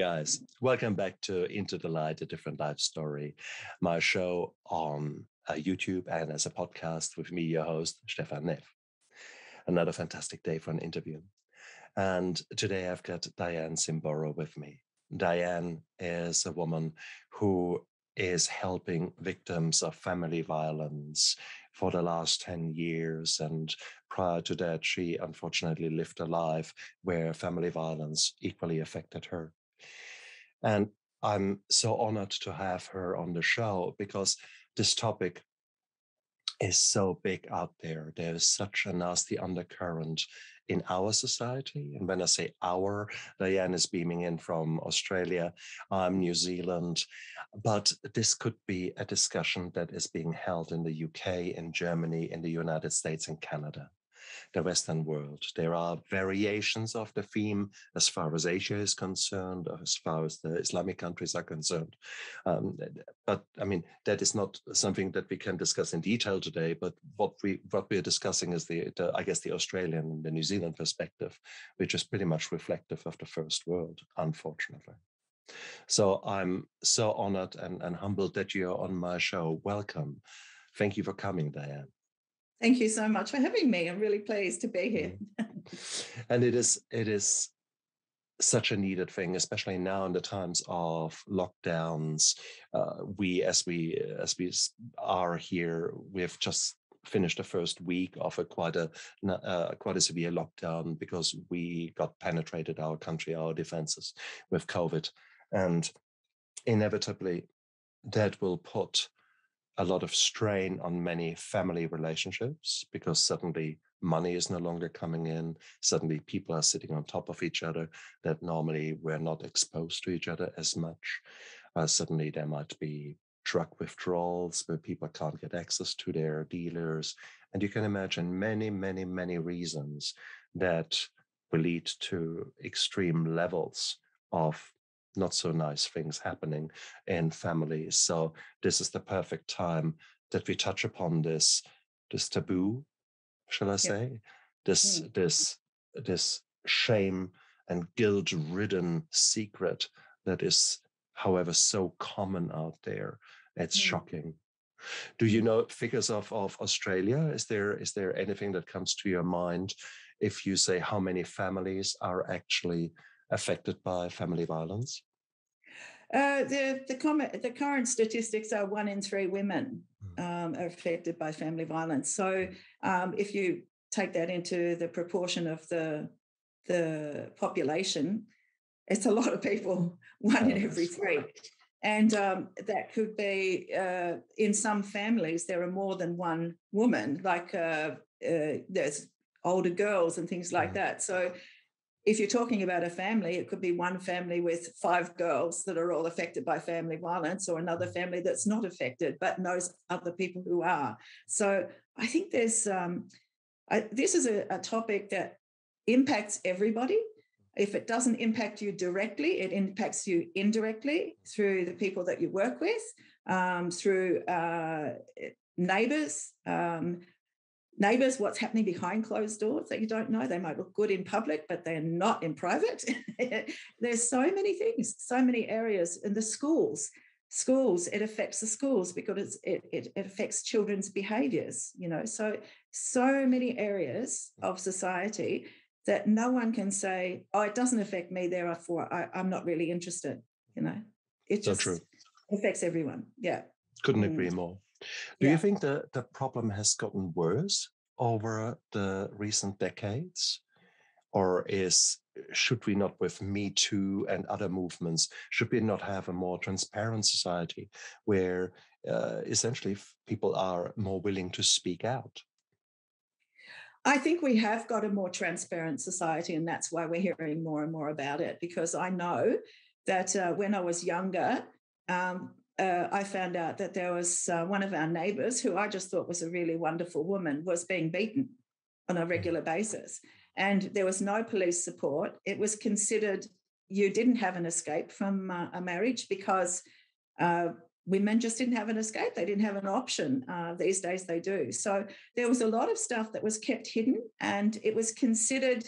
guys. Welcome back to Into the Light, a Different Life Story, my show on YouTube and as a podcast with me, your host, Stefan Neff. Another fantastic day for an interview. And today I've got Dianne Simboro with me. Dianne is a woman who is helping victims of family violence for the last 10 years. And prior to that, she unfortunately lived a life where family violence equally affected her. And I'm so honored to have her on the show because this topic is so big out there. There's such a nasty undercurrent in our society. And when I say our, Dianne is beaming in from Australia, I'm New Zealand. But this could be a discussion that is being held in the UK, in Germany, in the United States, and Canada, the Western world. There are variations of the theme as far as Asia is concerned, or as far as the Islamic countries are concerned. But I mean, that is not something that we can discuss in detail today. But what we're discussing is the I guess the Australian and the New Zealand perspective, which is pretty much reflective of the first world, unfortunately. So I'm so honored and humbled that you're on my show. Welcome. Thank you for coming, Dianne. Thank you so much for having me. I'm really pleased to be here. And it is such a needed thing, especially now in the times of lockdowns. As we are here, we've just finished the first week of quite a severe lockdown because we got penetrated, our country, our defenses, with COVID, and inevitably that will put a lot of strain on many family relationships because suddenly money is no longer coming in. Suddenly people are sitting on top of each other that normally we're not exposed to each other as much. Suddenly there might be drug withdrawals where people can't get access to their dealers. And you can imagine many, many, many reasons that will lead to extreme levels of not so nice things happening in families. So this is the perfect time that we touch upon this taboo, shall I say, this shame and guilt-ridden secret that is, however, so common out there. It's shocking. Do you know figures of Australia? Is there anything that comes to your mind if you say how many families are actually affected by family violence? The current statistics are 1 in 3 women are affected by family violence. So if you take that into the proportion of the population, it's a lot of people, 1 in every 3. And that could be, in some families, there are more than one woman, like there's older girls and things like that. So if you're talking about a family, it could be one family with 5 girls that are all affected by family violence, or another family that's not affected but knows other people who are. So I think there's this is a topic that impacts everybody. If it doesn't impact you directly, it impacts you indirectly through the people that you work with, through neighbours. Neighbours, what's happening behind closed doors that you don't know. They might look good in public, but they're not in private. There's so many things, so many areas. In the schools, it affects the schools because it affects children's behaviours, so many areas of society that no one can say, oh, it doesn't affect me, therefore I'm not really interested, It just so affects everyone. Yeah. Couldn't agree more. Do you think the problem has gotten worse over the recent decades? Or should we not, with Me Too and other movements, should we not have a more transparent society where essentially people are more willing to speak out? I think we have got a more transparent society, and that's why we're hearing more and more about it, because I know that when I was younger, I found out that there was one of our neighbours, who I just thought was a really wonderful woman, was being beaten on a regular basis. And there was no police support. It was considered you didn't have an escape from a marriage because women just didn't have an escape. They didn't have an option. These days they do. So there was a lot of stuff that was kept hidden, and it was considered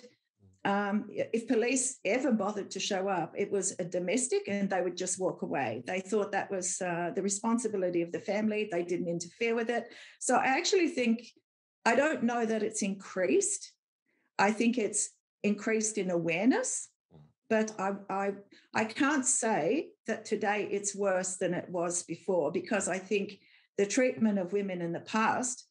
if police ever bothered to show up, it was a domestic and they would just walk away. They thought that was the responsibility of the family. They didn't interfere with it. So I actually think, I don't know that it's increased. I think it's increased in awareness, but I can't say that today it's worse than it was before, because I think the treatment of women in the past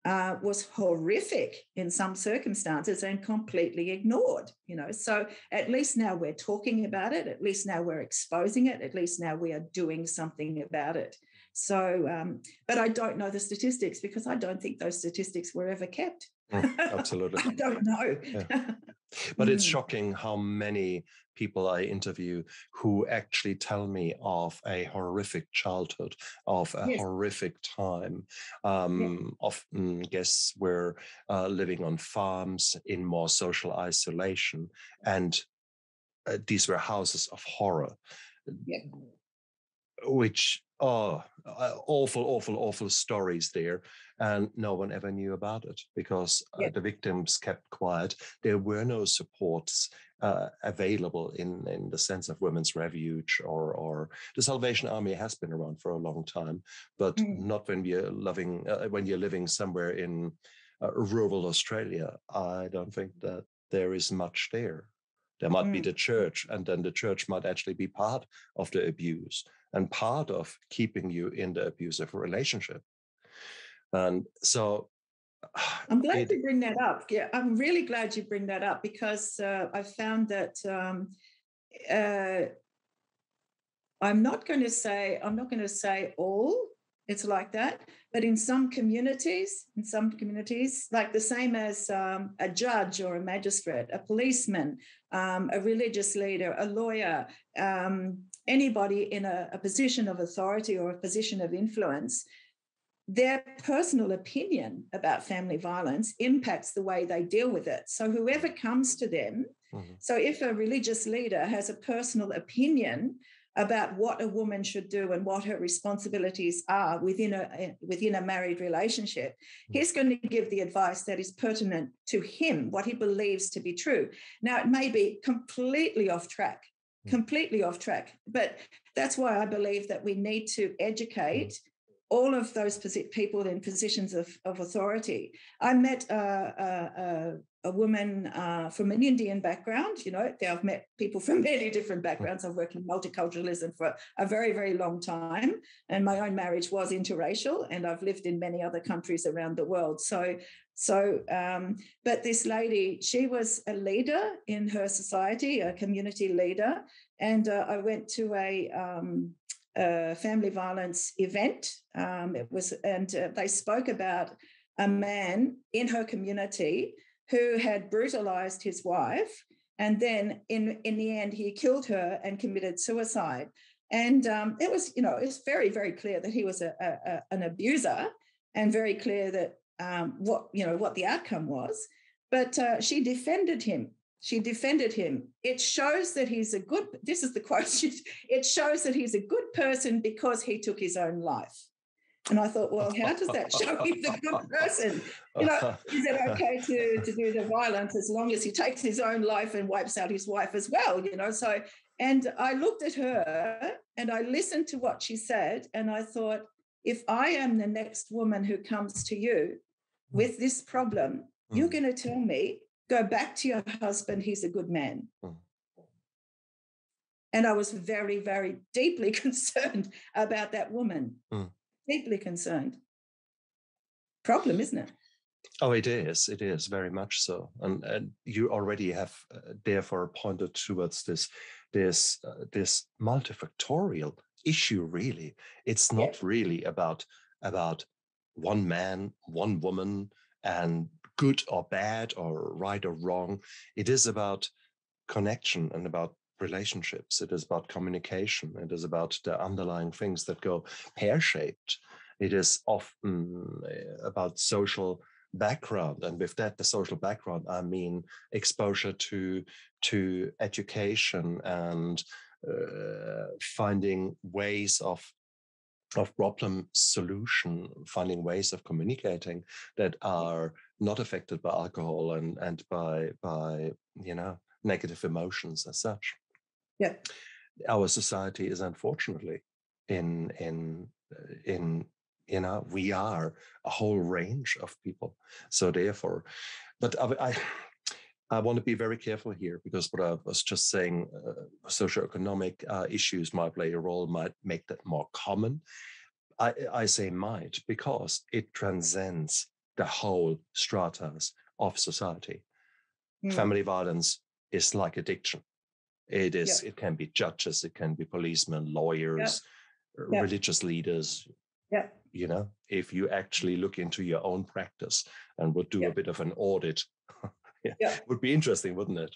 was horrific in some circumstances and completely ignored, So at least now we're talking about it. At least now we're exposing it. At least now we are doing something about it. So, but I don't know the statistics, because I don't think those statistics were ever kept. Absolutely. I don't know. Yeah. But it's shocking how many people I interview who actually tell me of a horrific childhood, of a horrific time. Often, guess we're living on farms in more social isolation, and these were houses of horror, which awful stories there. And no one ever knew about it, because the victims kept quiet. There were no supports available in the sense of Women's Refuge, or the Salvation Army has been around for a long time, but not when you're living somewhere in rural Australia. I don't think that there is much there. There might be the church, and then the church might actually be part of the abuse and part of keeping you in the abusive relationship. And so I'm glad you bring that up. Yeah, I'm really glad you bring that up, because I found that I'm not going to say all it's like that, but in some communities, like the same as a judge or a magistrate, a policeman, a religious leader, a lawyer, anybody in a position of authority or a position of influence, their personal opinion about family violence impacts the way they deal with it. So whoever comes to them, so if a religious leader has a personal opinion about what a woman should do and what her responsibilities are within a married relationship, he's going to give the advice that is pertinent to him, what he believes to be true. Now, it may be completely off track, but that's why I believe that we need to educate all of those people in positions of authority. I met a woman from an Indian background. I've met people from many different backgrounds. I've worked in multiculturalism for a very, very long time, and my own marriage was interracial, and I've lived in many other countries around the world. But this lady, she was a leader in her society, a community leader, and I went to a family violence event. They spoke about a man in her community who had brutalized his wife, and then in the end he killed her and committed suicide. And it was very, very clear that he was an abuser, and very clear that what the outcome was. But she defended him. It shows that he's a good, this is the quote, it shows that he's a good person because he took his own life. And I thought, well, how does that show he's a good person? Is it okay to do the violence as long as he takes his own life and wipes out his wife as well? So, and I looked at her and I listened to what she said, and I thought, if I am the next woman who comes to you with this problem, you're going to tell me, go back to your husband, he's a good man. And I was very, very deeply concerned about that woman. Deeply concerned. Problem, isn't it? Oh, it is very much so. And you already have therefore pointed towards this multifactorial issue, really. It's not really about one man, one woman, and good or bad or right or wrong. It is about connection and about relationships. It is about communication. It is about the underlying things that go pear-shaped. It is often about social background. And with that, the social background, I mean exposure to education and finding ways of of problem solution, finding ways of communicating that are not affected by alcohol and by negative emotions as such. Yeah. Our society is unfortunately in we are a whole range of people. So therefore, but I want to be very careful here, because what I was just saying, socioeconomic issues might play a role, might make that more common. I say might, because it transcends the whole stratas of society. Family violence is like addiction. It is. Yep. It can be judges, it can be policemen, lawyers, religious leaders. If you actually look into your own practice and would do a bit of an audit, would be interesting, wouldn't it?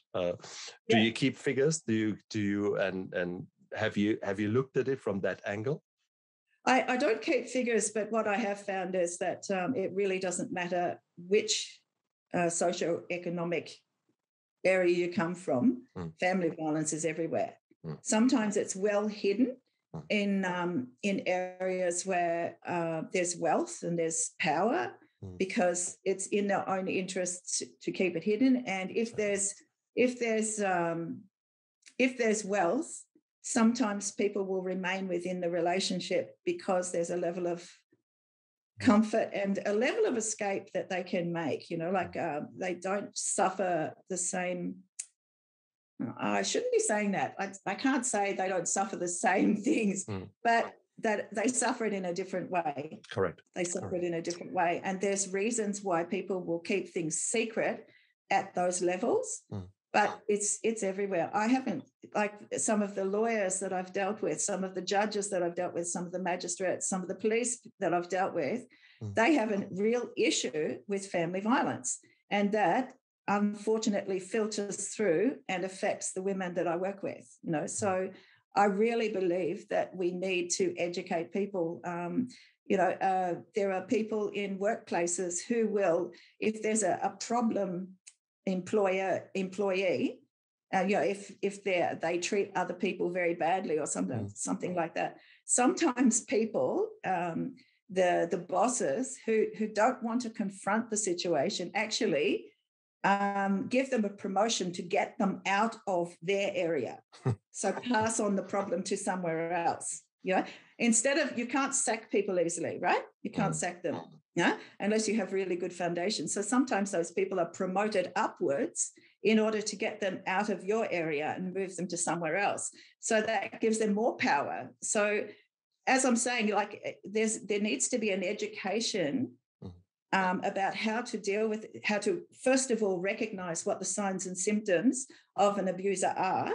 Do you keep figures? Do you and have you looked at it from that angle? I don't keep figures, but what I have found is that it really doesn't matter which socioeconomic area you come from. Family violence is everywhere. Sometimes it's well hidden in areas where there's wealth and there's power, because it's in their own interests to keep it hidden. And if there's wealth, sometimes people will remain within the relationship because there's a level of comfort and a level of escape that they can make, they don't suffer the same. I shouldn't be saying that. I can't say they don't suffer the same things, but that they suffer it in a different way. Correct. They suffer it in a different way. And there's reasons why people will keep things secret at those levels. But it's everywhere. I haven't, like some of the lawyers that I've dealt with, some of the judges that I've dealt with, some of the magistrates, some of the police that I've dealt with, they have a real issue with family violence. And that unfortunately filters through and affects the women that I work with. So I really believe that we need to educate people. There are people in workplaces who will, if there's a problem employee, if they treat other people very badly or something like that. Sometimes people, the bosses who don't want to confront the situation, actually give them a promotion to get them out of their area. So pass on the problem to somewhere else. Instead of, you can't sack people easily, right? You can't sack them, unless you have really good foundations. So sometimes those people are promoted upwards in order to get them out of your area and move them to somewhere else. So that gives them more power. So as I'm saying, there needs to be an education about how to deal with it, how to, first of all, recognize what the signs and symptoms of an abuser are,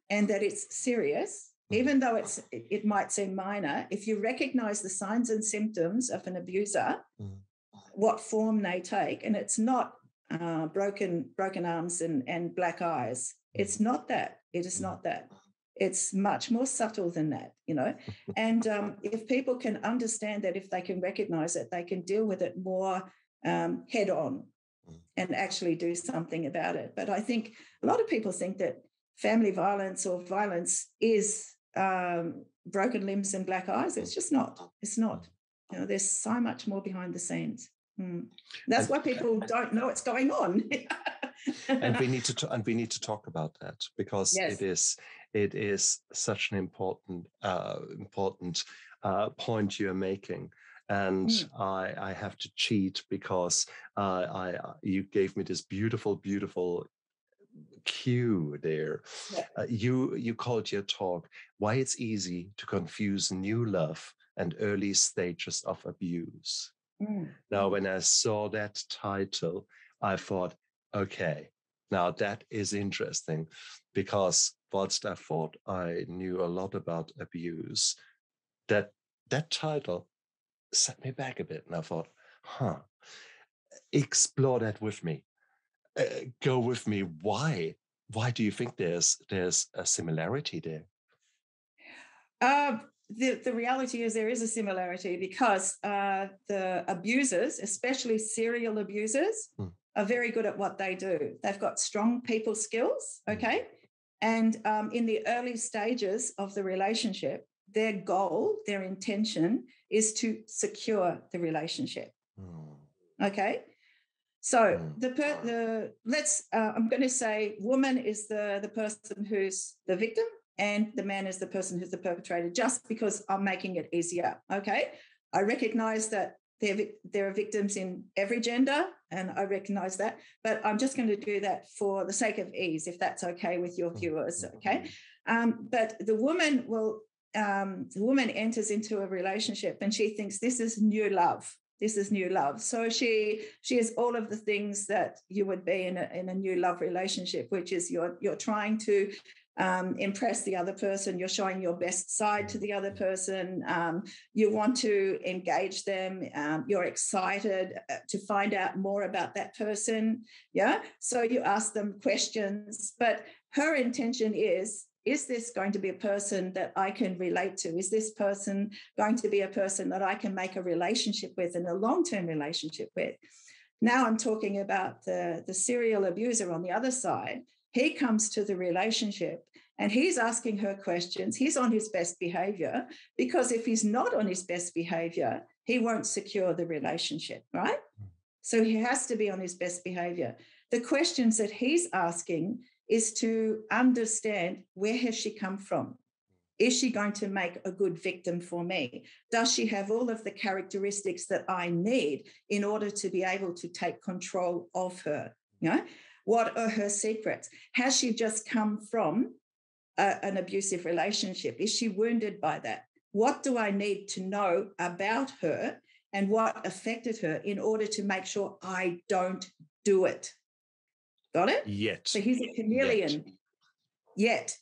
and that it's serious. Even though it might seem minor, if you recognize the signs and symptoms of an abuser, what form they take, and it's not broken arms and black eyes. It's not that. It is not that. It's much more subtle than that, And if people can understand that, if they can recognize it, they can deal with it more head on and actually do something about it. But I think a lot of people think that family violence or violence is broken limbs and black eyes. It's just not. It's not. There's so much more behind the scenes. That's why people don't know what's going on. And we need to talk about that, because it is such an important point you're making. And I have to cheat, because you gave me this beautiful cue there. You called your talk "Why It's Easy to Confuse New Love and Early Stages of Abuse." Now, when I saw that title, I thought, okay, now that is interesting, because whilst I thought I knew a lot about abuse, that title set me back a bit, and I thought, explore that with me. Go with me. Why do you think there's a similarity there? The reality is there is a similarity, because the abusers, especially serial abusers, are very good at what they do. They've got strong people skills, okay? And in the early stages of the relationship, their goal, their intention is to secure the relationship. Okay. So I'm going to say woman is the person who's the victim and the man is the person who's the perpetrator, just because I'm making it easier. Okay. I recognize that there are victims in every gender, and I recognize that, but I'm just going to do that for the sake of ease, if that's okay with your viewers. Okay. But the woman enters into a relationship and she thinks this is new love. This is new love. So she is all of the things that you would be in a new love relationship, which is you're trying to impress the other person. You're showing your best side to the other person. You want to engage them. You're excited to find out more about that person. Yeah. So you ask them questions, but her intention is this going to be a person that I can relate to? Is this person going to be a person that I can make a relationship with and a long-term relationship with? Now I'm talking about the serial abuser on the other side. He comes to the relationship and he's asking her questions. He's on his best behavior, because if he's not on his best behavior, he won't secure the relationship, right? So he has to be on his best behavior. The questions that he's asking is to understand, where has she come from? Is she going to make a good victim for me? Does she have all of the characteristics that I need in order to be able to take control of her? You know, what are her secrets? Has she just come from an abusive relationship? Is she wounded by that? What do I need to know about her and what affected her in order to make sure I don't do it? Got it? Yet. So he's a chameleon. Yet.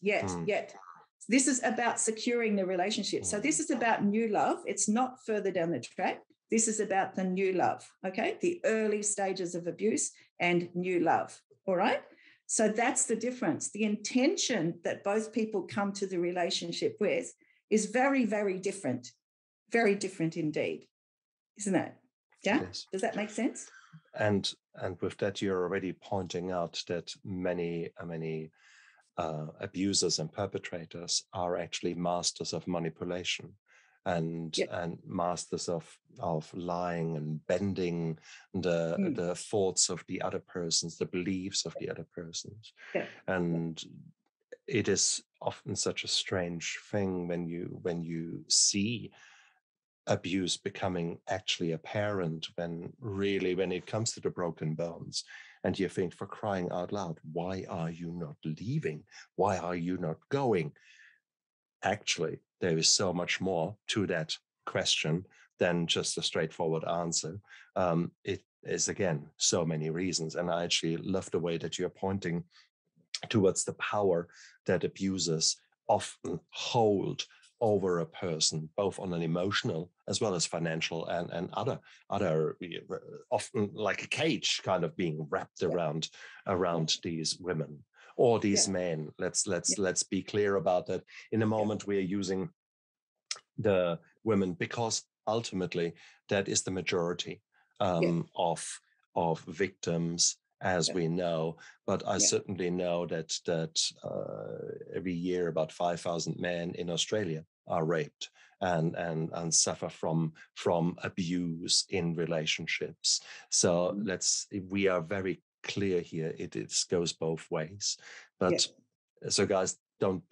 This is about securing the relationship. So this is about new love. It's not further down the track. This is about the new love, okay? The early stages of abuse and new love, all right? So that's the difference. The intention that both people come to the relationship with is very, very different indeed, isn't it? Yeah? Does that make sense? And with that, you're already pointing out that many abusers and perpetrators are actually masters of manipulation and masters of lying and bending the thoughts of the other persons, the beliefs of the other persons. And it is often such a strange thing when you see abuse becoming actually apparent, when it comes to the broken bones, and you think, for crying out loud, why are you not leaving? Why are you not going? Actually, there is so much more to that question than just a straightforward answer. It is, again, so many reasons. And I actually love the way that you're pointing towards the power that abusers often hold over a person, both on an emotional as well as financial and other often like a cage kind of being wrapped around these women or these men. Let's be clear about that. In a moment, we are using the women because ultimately that is the majority of victims, as we know. But I certainly know that every year about 5,000 men in Australia are raped and suffer from abuse in relationships. So we are very clear here. It goes both ways. But so guys, don't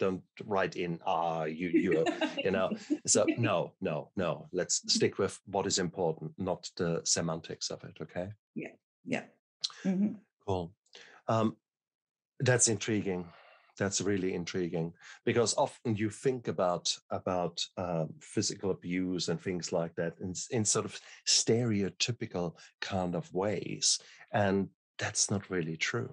write in you know. So no. Let's stick with what is important, not the semantics of it. Okay. Yeah. Mm-hmm. Cool. That's intriguing. That's really intriguing, because often you think about physical abuse and things like that in sort of stereotypical kind of ways, and that's not really true.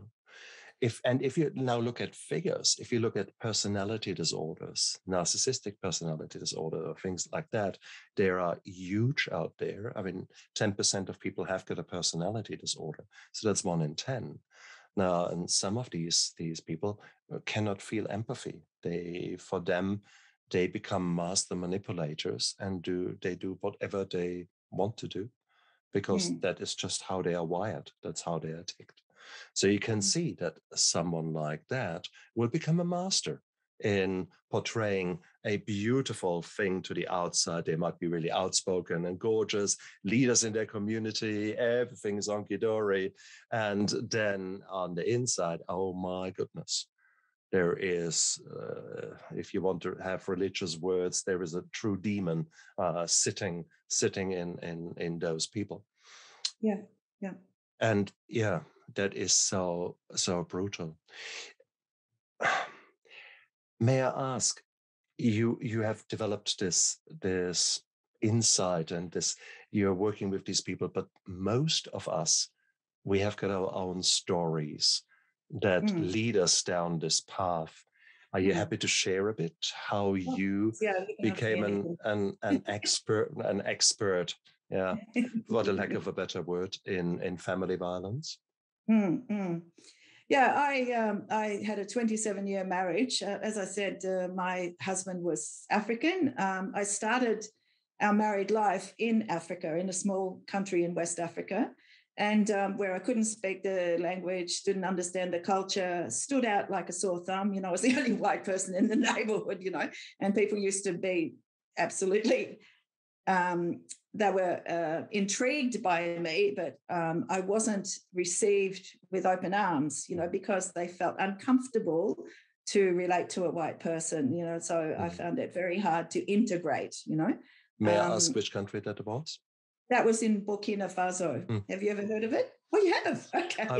If you now look at figures, if you look at personality disorders, narcissistic personality disorder, or things like that, there are huge out there. I mean, 10% of people have got a personality disorder. So that's 1 in 10. Now, and some of these people cannot feel empathy. For them, they become master manipulators and they do whatever they want to do, because that is just how they are wired. That's how they are ticked. So you can see that someone like that will become a master. in portraying a beautiful thing to the outside. They might be really outspoken and gorgeous, leaders in their community, everything's hunky-dory. And then on the inside, oh my goodness, there is, if you want to have religious words, there is a true demon sitting in those people. Yeah, yeah. And yeah, that is so brutal. May I ask, you have developed this insight and this, you're working with these people, but most of us, we have got our own stories that lead us down this path. Are you happy to share a bit how you became an expert, yeah, for the lack of a better word, in family violence? Yeah, I had a 27-year marriage. As I said, my husband was African. I started our married life in Africa, in a small country in West Africa, and where I couldn't speak the language, didn't understand the culture, stood out like a sore thumb. You know, I was the only white person in the neighborhood, you know, and people used to be absolutely they were intrigued by me, but I wasn't received with open arms, you know, because they felt uncomfortable to relate to a white person, you know, so I found it very hard to integrate, you know. May I ask which country that was? That was in Burkina Faso. Have you ever heard of it? Oh, you have? Okay. I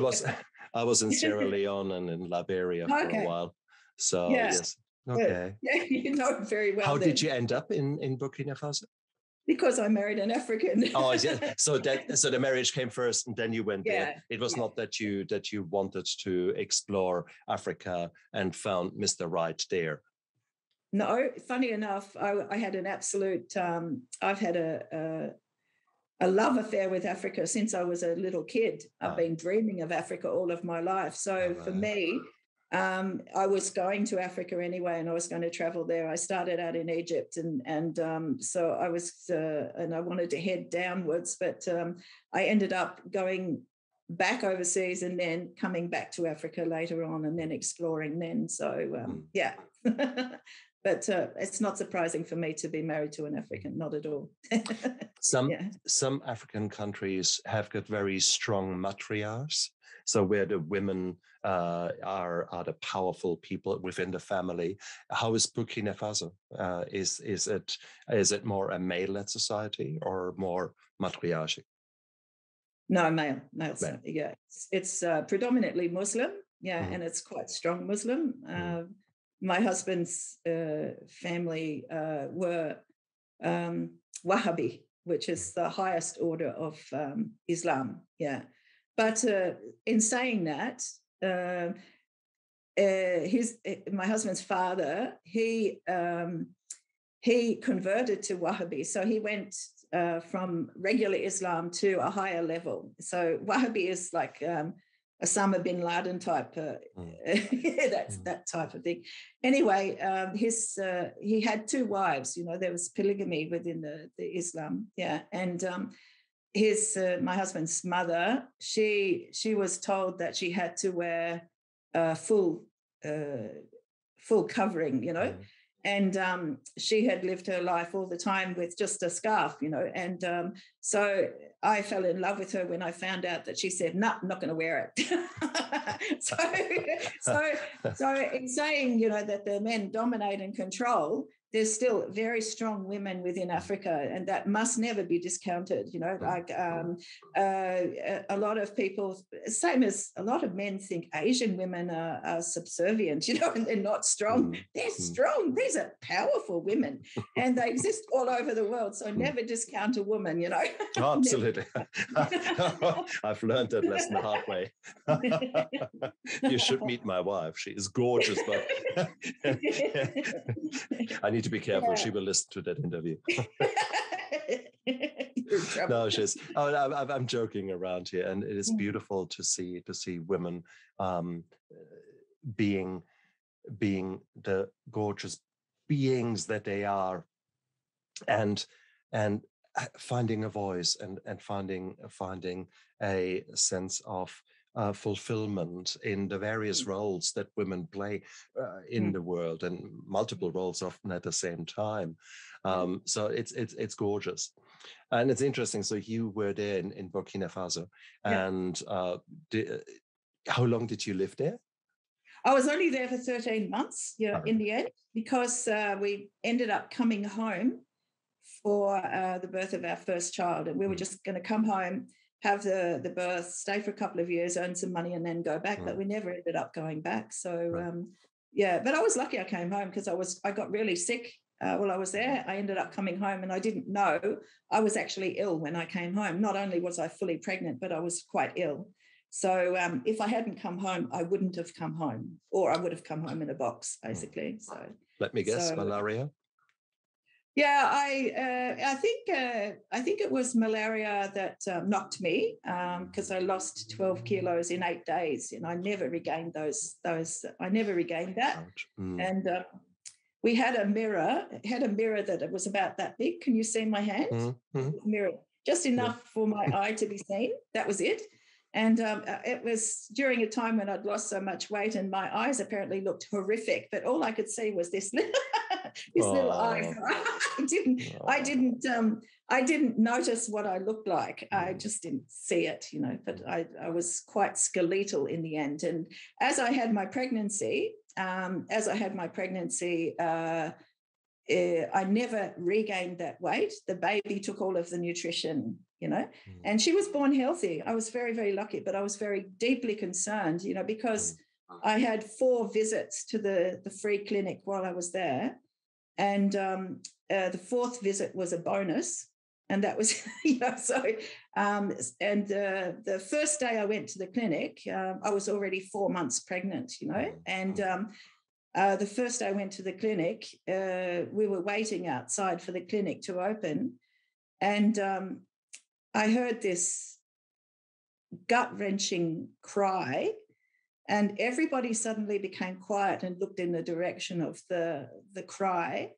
was in Sierra Leone and in Liberia for a while. So, yes. Okay. Yeah, you know it very well. How did you end up in Burkina Faso? Because I married an African. Oh, yeah. So the marriage came first, and then you went there. It was not that you wanted to explore Africa and found Mr. Right there. No, funny enough, I had an absolute. I've had a love affair with Africa since I was a little kid. I've been dreaming of Africa all of my life. So for me, I was going to Africa anyway, and I was going to travel there. I started out in Egypt, and so I was, and I wanted to head downwards, but I ended up going back overseas and then coming back to Africa later on, and then exploring then. So yeah. But it's not surprising for me to be married to an African, not at all. Some African countries have got very strong matriarchs, so where the women are the powerful people within the family. How is Burkina Faso? Is it more a male-led society or more matriarchic? No, male. Yeah, it's predominantly Muslim. Yeah, and it's quite strong Muslim. My husband's family were Wahhabi, which is the highest order of Islam. Yeah, but in saying that, my husband's father, he converted to Wahhabi, so he went from regular Islam to a higher level. So Wahhabi is like Osama bin Laden type, that's that type of thing. Anyway, he had two wives. You know, there was polygamy within the Islam, and my husband's mother, she was told that she had to wear full covering, you know. And she had lived her life all the time with just a scarf, you know. And so I fell in love with her when I found out that she said, "No, I'm not going to wear it." so in saying, you know, that the men dominate and control, there's still very strong women within Africa, and that must never be discounted. You know, like a lot of people, same as a lot of men think Asian women are subservient, you know, and they're not strong. They're strong. These are powerful women, and they exist all over the world. So never discount a woman, you know. Oh, absolutely. I've learned that lesson the hard way. You should meet my wife. She is gorgeous, but I need to be careful. She will listen to that interview. No, she's. Oh, I'm joking around here, and it is beautiful to see women being the gorgeous beings that they are, and finding a voice and finding a sense of fulfillment in the various roles that women play in the world, and multiple roles often at the same time. So it's gorgeous. And it's interesting. So you were there in Burkina Faso, and how long did you live there? I was only there for 13 months, in the end, because we ended up coming home for the birth of our first child. And we were just going to come home, have the birth, stay for a couple of years, earn some money, and then go back. But we never ended up going back. So, but I was lucky I came home, because I got really sick while I was there. I ended up coming home, and I didn't know I was actually ill when I came home. Not only was I fully pregnant, but I was quite ill. So if I hadn't come home, I wouldn't have come home, or I would have come home in a box, basically. So let me guess, malaria. Yeah, I think it was malaria that knocked me, because I lost 12 kilos in 8 days, and I never regained those. I never regained that. And we had a mirror. It had a mirror that it was about that big. Can you see my hand? Mirror, just enough for my eye to be seen. That was it. And it was during a time when I'd lost so much weight, and my eyes apparently looked horrific, but all I could see was this little eye. I didn't notice what I looked like. I just didn't see it, but I was quite skeletal in the end. And as I had my pregnancy, I never regained that weight. The baby took all of the nutrition, and she was born healthy. I was very, very lucky, but I was very deeply concerned, because I had 4 visits to the free clinic while I was there. And the 4th visit was a bonus. And that was, the first day I went to the clinic, I was already 4 months pregnant, and the first day I went to the clinic, we were waiting outside for the clinic to open. And I heard this gut-wrenching cry, and everybody suddenly became quiet and looked in the direction of the cry.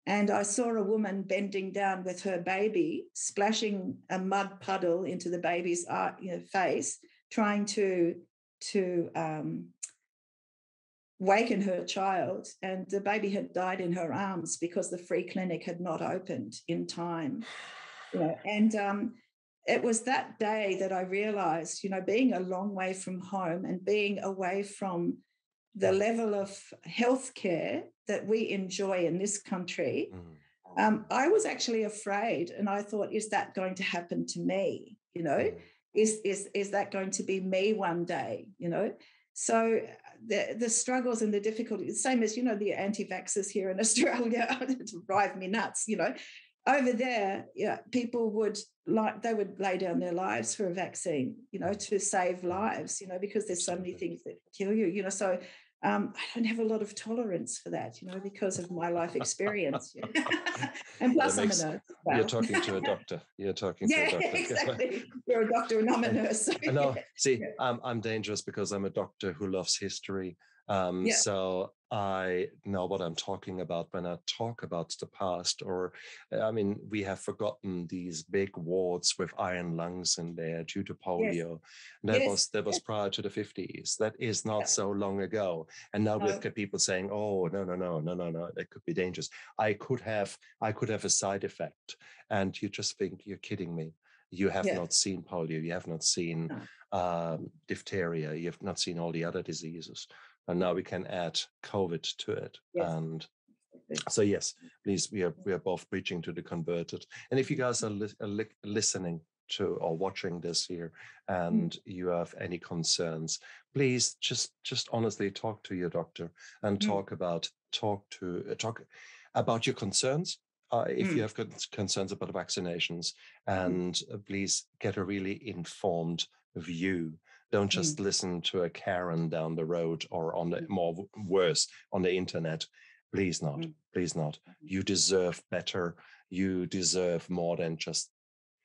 And I saw a woman bending down with her baby, splashing a mud puddle into the baby's face, trying to waken her child. And the baby had died in her arms because the free clinic had not opened in time. And it was that day that I realized, being a long way from home and being away from the level of healthcare that we enjoy in this country, I was actually afraid. And I thought, is that going to happen to me? Is that going to be me one day? So the struggles and the difficulties, same as, the anti-vaxxers here in Australia, drive me nuts, Over there, people would lay down their lives for a vaccine, to save lives, because there's so many things that kill you, So I don't have a lot of tolerance for that, because of my life experience. And plus, I'm a nurse. Well. You're talking to a doctor. You're talking to a doctor. Exactly. You're a doctor and I'm a nurse. So, no, see, I'm dangerous because I'm a doctor who loves history. So I know what I'm talking about when I talk about the past, we have forgotten these big wards with iron lungs in there due to polio. Yes. That was prior to the 50s. That is not so long ago. And now we've got people saying, oh, no, that could be dangerous. I could have a side effect. And you just think you're kidding me. You have not seen polio. You have not seen diphtheria. You have not seen all the other diseases. And now we can add COVID to it. Yes. And so, yes, please, we are both preaching to the converted. And if you guys are listening to or watching this here and you have any concerns, please just honestly talk to your doctor and talk about your concerns. If you have concerns about vaccinations, and please get a really informed view. Don't just listen to a Karen down the road or on the worse on the internet. Please not. Please not. You deserve better. You deserve more than just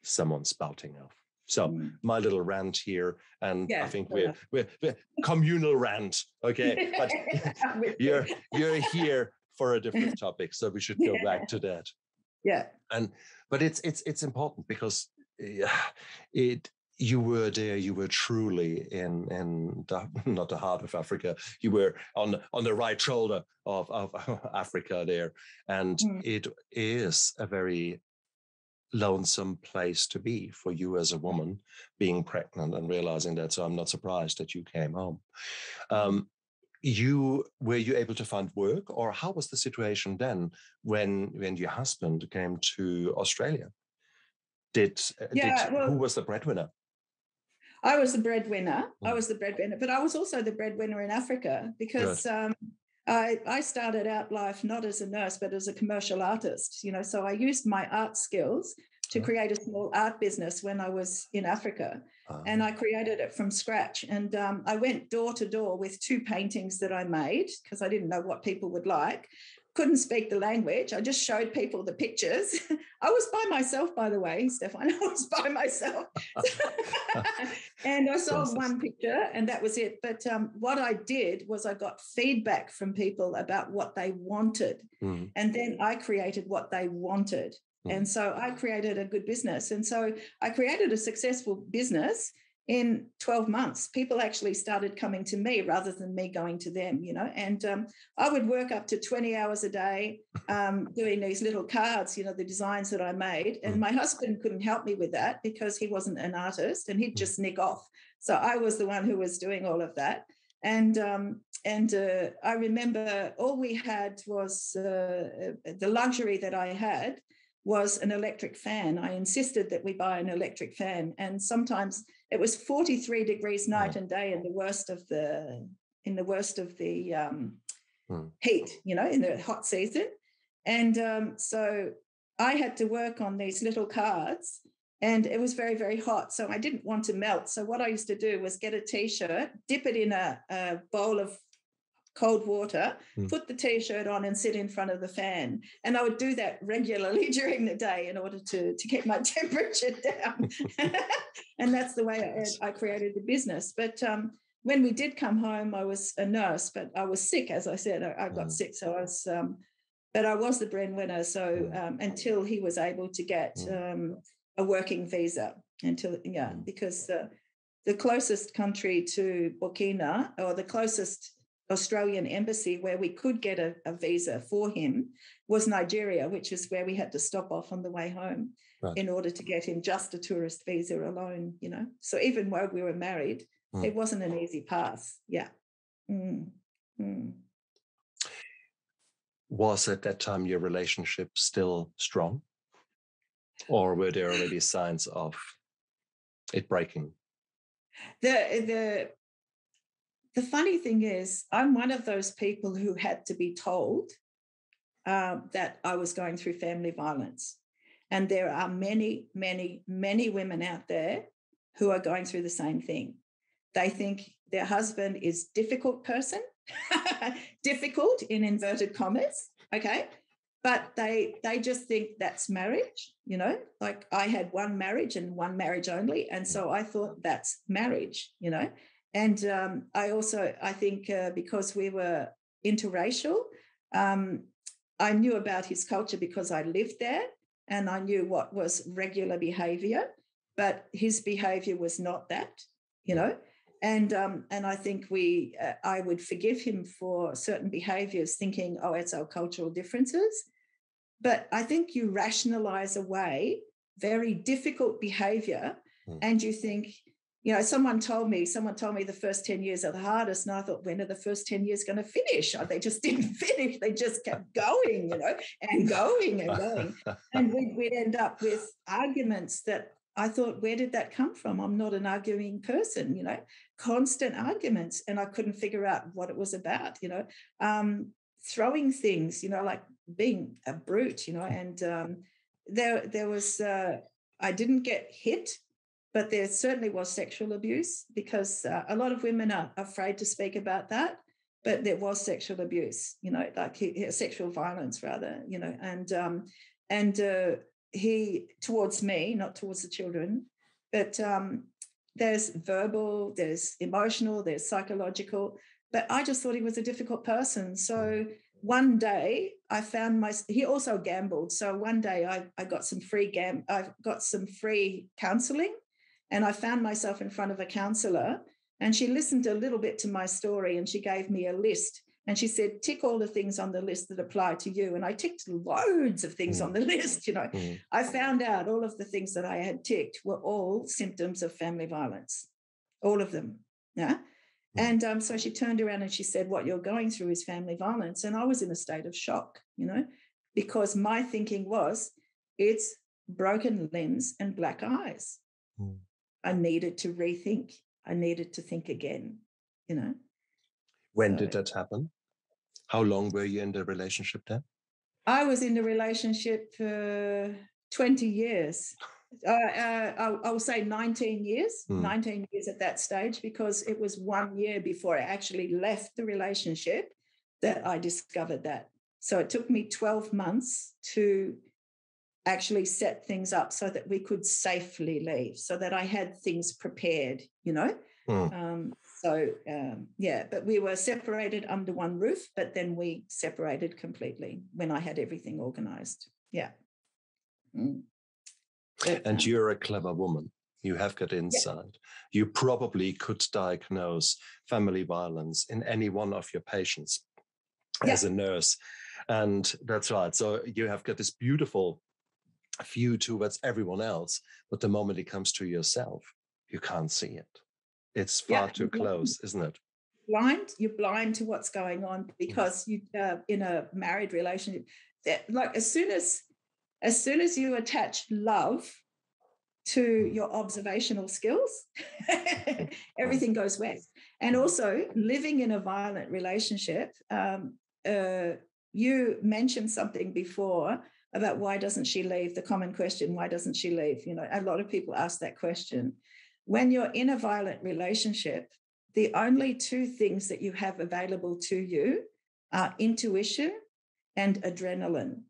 someone spouting off. So my little rant here, and I think we're communal rant, okay? But you're here for a different topic, so we should go back to that. Yeah. But it's important because you were there, you were truly in the, not the heart of Africa, you were on the right shoulder of Africa there. And it is a very lonesome place to be for you as a woman, being pregnant and realizing that. So I'm not surprised that you came home. Were you able to find work, or how was the situation then when your husband came to Australia? Who was the breadwinner? I was the breadwinner. But I was also the breadwinner in Africa because I started out life not as a nurse, but as a commercial artist, so I used my art skills to create a small art business when I was in Africa. And I created it from scratch. And I went door to door with 2 paintings that I made because I didn't know what people would like. Couldn't speak the language. I just showed people the pictures. I was by myself, by the way, Stefan. I was by myself. And I sold one picture and that was it. But what I did was I got feedback from people about what they wanted. And then I created what they wanted. And so I created a good business. And so I created a successful business in 12 months. People actually started coming to me rather than me going to them, and I would work up to 20 hours a day doing these little cards, the designs that I made. And my husband couldn't help me with that because he wasn't an artist and he'd just nick off. So I was the one who was doing all of that. And I remember all we had was the luxury that I had was an electric fan. I insisted that we buy an electric fan. And sometimes it was 43 degrees night and day in the worst of the heat, in the hot season. And so I had to work on these little cards and it was very, very hot. So I didn't want to melt. So what I used to do was get a T-shirt, dip it in a bowl of cold water, put the T-shirt on and sit in front of the fan. And I would do that regularly during the day in order to keep my temperature down. And that's the way I created the business. But when we did come home, I was a nurse, but I was sick, as I said. I got sick, so I was, but I was the breadwinner. So until he was able to get a working visa, because the closest country to Burkina, or the closest Australian embassy where we could get a visa for him, was Nigeria, which is where we had to stop off on the way home in order to get him just a tourist visa alone, So even while we were married, it wasn't an easy path. Yeah. Was at that time your relationship still strong? Or were there already signs of it breaking? The funny thing is, I'm one of those people who had to be told that I was going through family violence. And there are many, many, many women out there who are going through the same thing. They think their husband is difficult person, difficult in inverted commas, okay? But they just think that's marriage, like I had one marriage and one marriage only. And so I thought that's marriage, And I think because we were interracial, I knew about his culture because I lived there and I knew what was regular behavior, but his behavior was not that, And I think I would forgive him for certain behaviors thinking, oh, it's our cultural differences. But I think you rationalize away very difficult behavior and you think, someone told me the first 10 years are the hardest. And I thought, when are the first 10 years going to finish? They just didn't finish. They just kept going, and going and going. And we'd end up with arguments that I thought, where did that come from? I'm not an arguing person, constant arguments. And I couldn't figure out what it was about, throwing things, like being a brute, and there was, I didn't get hit, but there certainly was sexual abuse because a lot of women are afraid to speak about that, but there was sexual abuse, like sexual violence rather, and he towards me, not towards the children, but there's verbal, there's emotional, there's psychological, but I just thought he was a difficult person. So one day I found he also gambled. So one day I got some free counselling And I found myself in front of a counsellor, and she listened a little bit to my story, and she gave me a list. And she said, tick all the things on the list that apply to you. And I ticked loads of things on the list. I found out all of the things that I had ticked were all symptoms of family violence, all of them. Yeah. And so she turned around and she said, what you're going through is family violence. And I was in a state of shock, because my thinking was, it's broken limbs and black eyes. I needed to rethink. I needed to think again, When did that happen? How long were you in the relationship then? I was in the relationship for 20 years. I will say 19 years, 19 years at that stage, because it was 1 year before I actually left the relationship that I discovered that. So it took me 12 months to actually set things up so that we could safely leave, so that I had things prepared, but we were separated under one roof, but then we separated completely when I had everything organized. Yeah. And you're a clever woman. You have got insight. You probably could diagnose family violence in any one of your patients as a nurse. And that's right. So you have got this beautiful view towards everyone else, but the moment it comes to yourself, you can't see it. It's far too close, isn't it? You're blind to what's going on, because you in a married relationship, like as soon as you attach love to your observational skills, everything goes west. And also living in a violent relationship, you mentioned something before about why doesn't she leave? The common question, why doesn't she leave? A lot of people ask that question. When you're in a violent relationship, the only two things that you have available to you are intuition and adrenaline.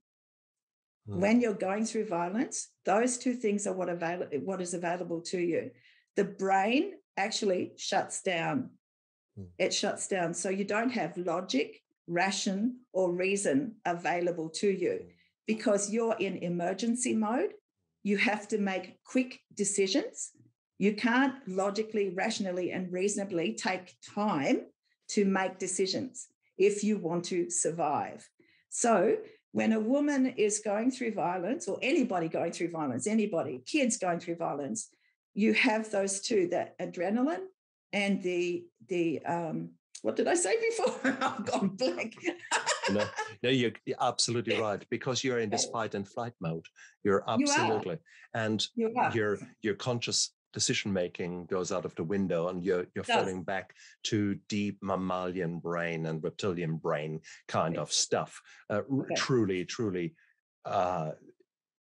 When you're going through violence, those two things are what is available to you. The brain actually shuts down. It shuts down. So you don't have logic, ration, or reason available to you, because you're in emergency mode. You have to make quick decisions. You can't logically, rationally, and reasonably take time to make decisions if you want to survive. So when a woman is going through violence, or anybody going through violence, kids going through violence, you have those two, that adrenaline and the what did I say before? I've gone blank. No, you're absolutely right, because you're in this fight and flight mode. You're absolutely, and your conscious decision-making goes out of the window, and you're falling back to deep mammalian brain and reptilian brain kind of stuff. Truly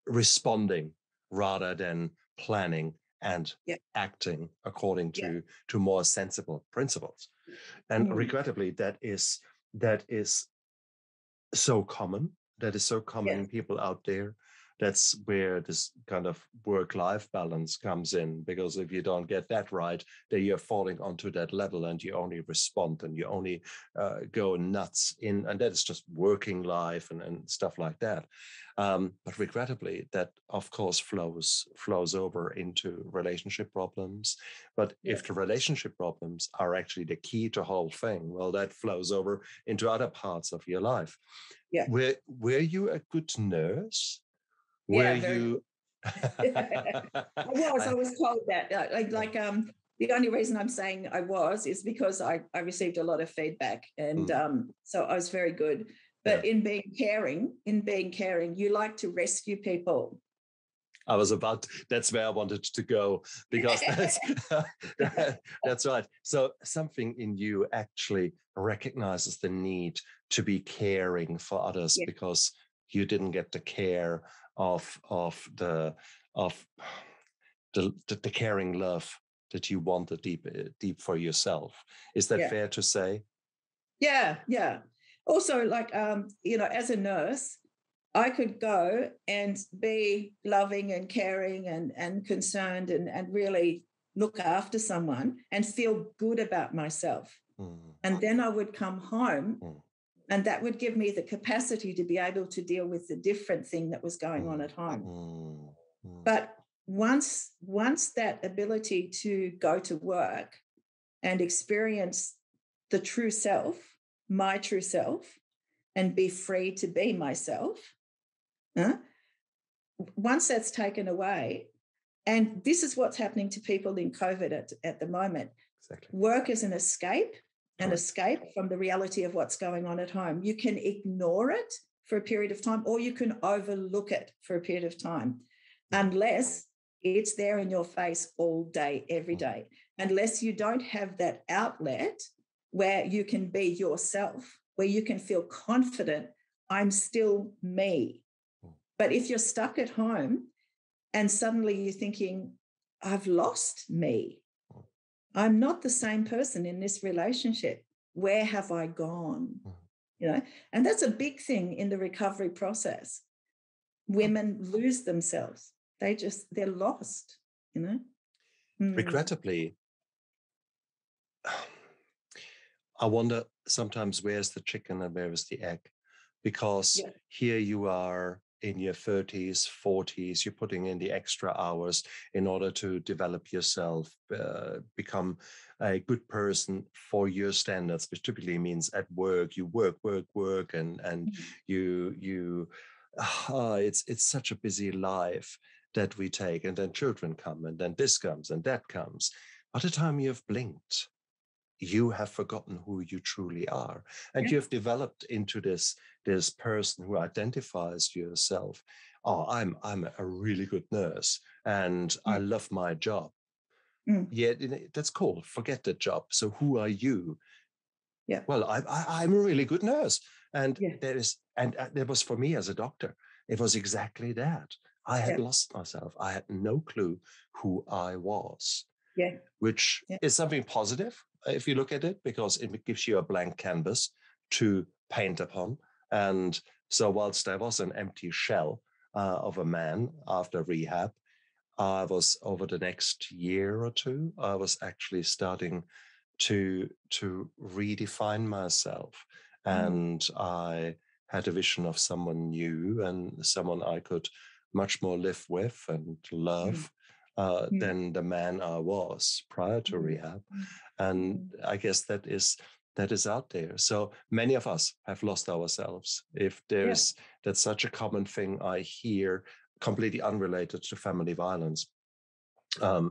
responding rather than planning and acting according to more sensible principles. And regrettably, that is so common. That is so common in people out there. That's where this kind of work-life balance comes in, because if you don't get that right, then you're falling onto that level and you only respond and you only go nuts in, and that is just working life and stuff like that. But regrettably, that of course flows over into relationship problems. But if the relationship problems are actually the key to the whole thing, well, that flows over into other parts of your life. Yeah. Were you a good nurse? I was told that. The only reason I'm saying I was is because I received a lot of feedback, and so I was very good. But in being caring, you like to rescue people. That's where I wanted to go, because that's right. So something in you actually recognizes the need to be caring for others, because you didn't get the care of the caring love that you wanted deep for yourself. Is that fair to say? Yeah. Also, as a nurse, I could go and be loving and caring and concerned and really look after someone and feel good about myself. And then I would come home and that would give me the capacity to be able to deal with the different thing that was going on at home. But once that ability to go to work and experience the true self, my true self, and be free to be myself, once that's taken away, and this is what's happening to people in COVID at the moment. Exactly. Work is an escape from the reality of what's going on at home. You can ignore it for a period of time, or you can overlook it for a period of time, unless it's there in your face all day, every day. Unless you don't have that outlet where you can be yourself, where you can feel confident, I'm still me. But if you're stuck at home and suddenly you're thinking, I've lost me, I'm not the same person in this relationship, where have I gone? And that's a big thing in the recovery process. Women lose themselves. They're lost, Regrettably, I wonder sometimes where's the chicken and where is the egg? Because here you are in your 30s, 40s, you're putting in the extra hours in order to develop yourself, become a good person for your standards, which typically means at work, you work, and it's such a busy life that we take, and then children come, and then this comes, and that comes. By the time you've blinked, you have forgotten who you truly are, and you have developed into this person who identifies yourself. Oh, I'm a really good nurse, and I love my job. Yeah, that's cool. Forget the job. So who are you? Yeah. Well, I'm a really good nurse, and there was for me as a doctor. It was exactly that. I had lost myself. I had no clue who I was. Yeah. Which is something positive if you look at it, because it gives you a blank canvas to paint upon. And so whilst I was an empty shell of a man after rehab, I was, over the next year or two, I was actually starting to redefine myself. And I had a vision of someone new and someone I could much more live with and love than the man I was prior to rehab. And I guess that is out there. So many of us have lost ourselves. If there's that's such a common thing I hear, completely unrelated to family violence.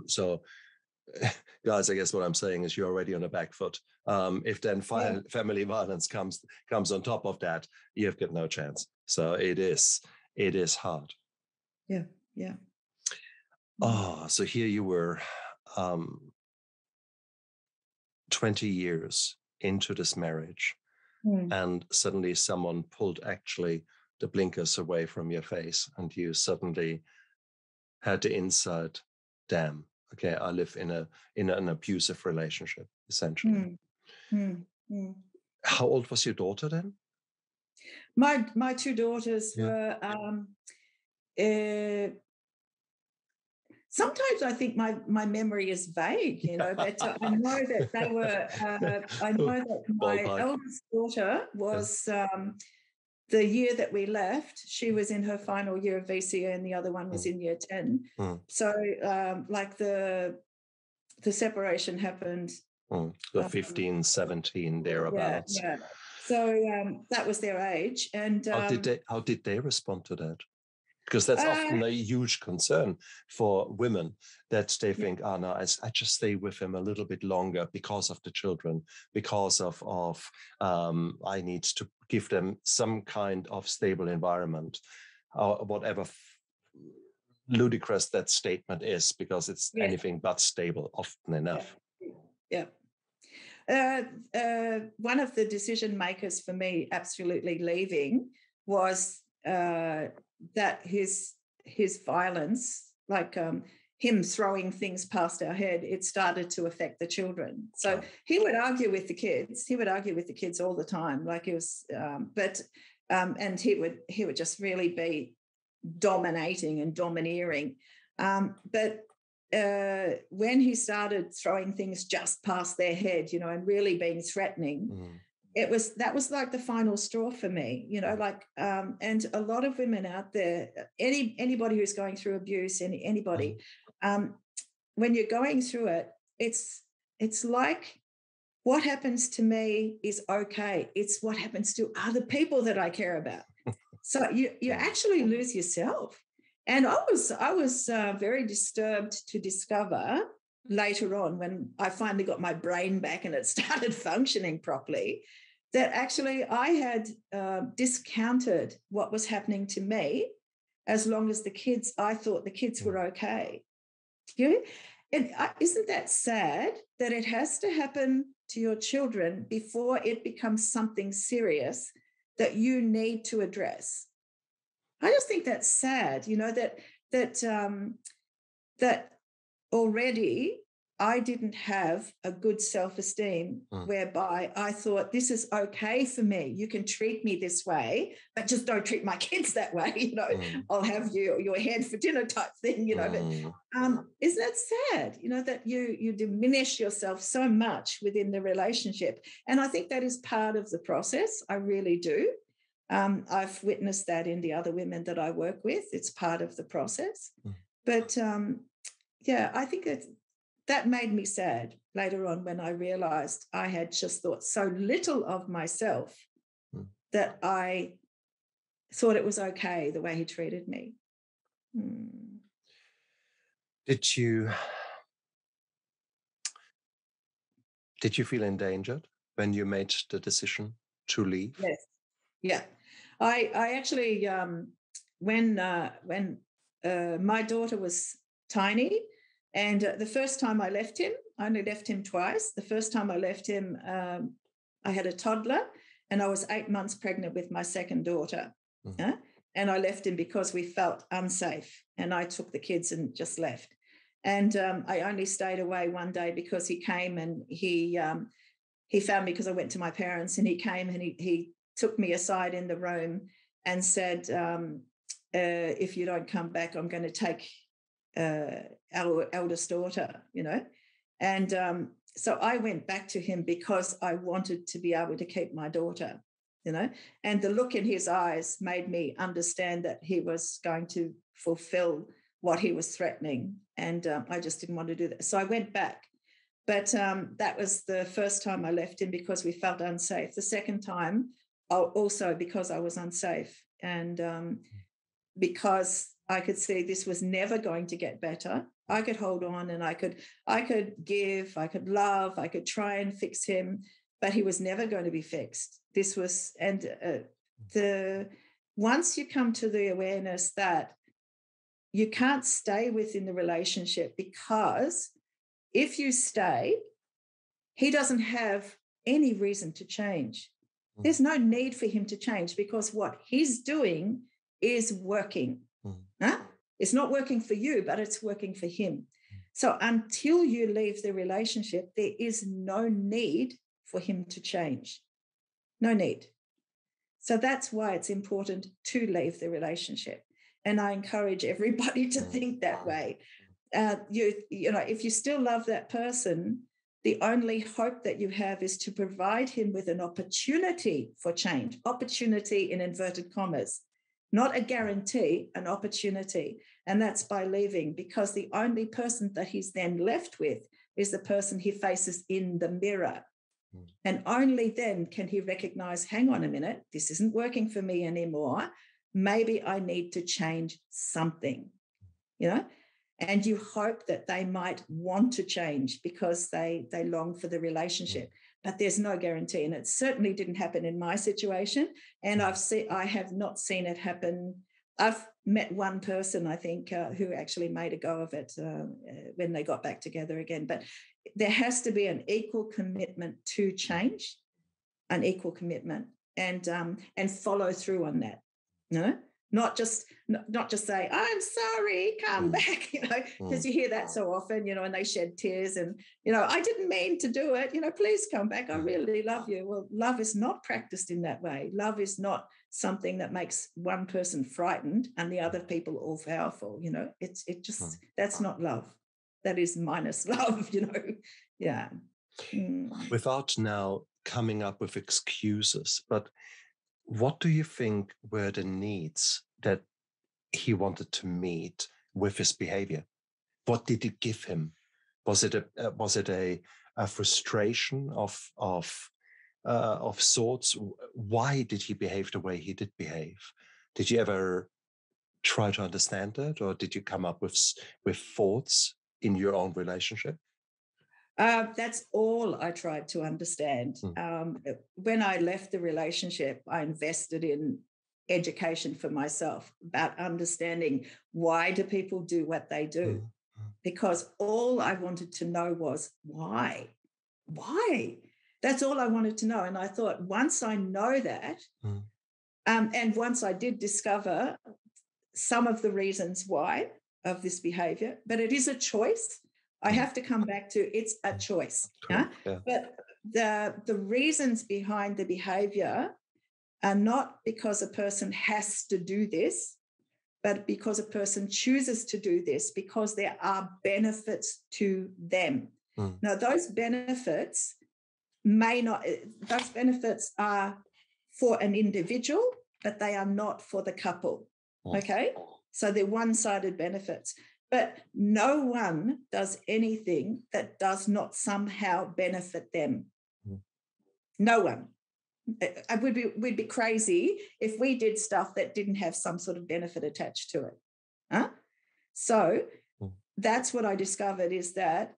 So guys, I guess what I'm saying is you're already on a back foot. If then family violence comes on top of that, you've got no chance. So it is hard. Yeah, yeah. Oh, so here you were, 20 years into this marriage, and suddenly someone pulled actually the blinkers away from your face, and you suddenly had the insight, damn, okay, I live in an abusive relationship, essentially. How old was your daughter then? My two daughters were sometimes I think my memory is vague, but I know that they were, I know that my eldest daughter was, the year that we left, she was in her final year of VCA and the other one was in year 10. So like the separation happened. The 15, 17, thereabouts. Yeah. So that was their age. And how did they respond to that? Because that's often a huge concern for women, that they think, no, I just stay with him a little bit longer because of the children, because of I need to give them some kind of stable environment, or whatever ludicrous that statement is, because it's anything but stable often enough. Yeah. One of the decision makers for me absolutely leaving was that his violence, like him throwing things past our head, it started to affect the children. So he would argue with the kids. He would argue with the kids all the time. Like it was, and he would just really be dominating and domineering. But when he started throwing things just past their head, and really being threatening, that was like the final straw for me, like, and a lot of women out there, anybody who's going through abuse, anybody, when you're going through it, it's like, what happens to me is okay. It's what happens to other people that I care about. So you actually lose yourself. And I was very disturbed to discover later on, when I finally got my brain back and it started functioning properly, that actually I had discounted what was happening to me, as long as I thought the kids were okay. And isn't that sad that it has to happen to your children before it becomes something serious that you need to address? I just think that's sad, that already I didn't have a good self-esteem whereby I thought, this is okay for me. You can treat me this way, but just don't treat my kids that way. I'll have your head for dinner type thing, But isn't that sad, that you diminish yourself so much within the relationship? And I think that is part of the process. I really do. I've witnessed that in the other women that I work with. It's part of the process. But I think that made me sad later on, when I realized I had just thought so little of myself that I thought it was okay the way he treated me. Did you feel endangered when you made the decision to leave? Yes. Yeah. I actually, when my daughter was tiny, and the first time I left him, I only left him twice. The first time I left him, I had a toddler, and I was 8 months pregnant with my second daughter. And I left him because we felt unsafe, and I took the kids and just left. And I only stayed away one day because he came and he found me because I went to my parents, and he came and he took me aside in the room and said, if you don't come back, I'm going to take our eldest daughter, And so I went back to him because I wanted to be able to keep my daughter, And the look in his eyes made me understand that he was going to fulfill what he was threatening. And I just didn't want to do that. So I went back. But that was the first time I left him because we felt unsafe. The second time, also because I was unsafe, and because I could see this was never going to get better. I could hold on, and I could give, I could love, I could try and fix him, but he was never going to be fixed. This was, and once you come to the awareness that you can't stay within the relationship, because if you stay, he doesn't have any reason to change. There's no need for him to change, because what he's doing is working. It's not working for you, but it's working for him. So until you leave the relationship, there is no need for him to change. No need. So that's why it's important to leave the relationship. And I encourage everybody to think that way. If you still love that person, the only hope that you have is to provide him with an opportunity for change, opportunity in inverted commas, not a guarantee, an opportunity. And that's by leaving, because the only person that he's then left with is the person he faces in the mirror. And only then can he recognize, hang on a minute, this isn't working for me anymore. Maybe I need to change something, and you hope that they might want to change because they long for the relationship. But there's no guarantee. And it certainly didn't happen in my situation. And I have not seen it happen. I've met one person, I think, who actually made a go of it when they got back together again. But there has to be an equal commitment to change, an equal commitment, and follow through on that. Not just say, I'm sorry, come back, because you hear that so often, and they shed tears and, I didn't mean to do it, please come back. I really love you. Well, love is not practiced in that way. Love is not something that makes one person frightened and the other people all powerful. It just, that's not love. That is minus love, Yeah. Without now coming up with excuses, but what do you think were the needs that he wanted to meet with his behavior? What did you give him? Was it a frustration of sorts? Why did he behave the way he did behave? Did you ever try to understand it, or did you come up with thoughts in your own relationship? That's all I tried to understand. When I left the relationship, I invested in education for myself about understanding why do people do what they do? Because all I wanted to know was why? Why? That's all I wanted to know. And I thought, once I know that, and once I did discover some of the reasons why of this behavior, but it is a choice. I have to come back to it's a choice. Yeah? But the reasons behind the behavior are not because a person has to do this, but because a person chooses to do this, because there are benefits to them. Now, those benefits are for an individual, but they are not for the couple. Okay? So they're one-sided benefits. But no one does anything that does not somehow benefit them. No one. We'd be crazy if we did stuff that didn't have some sort of benefit attached to it. So that's what I discovered, is that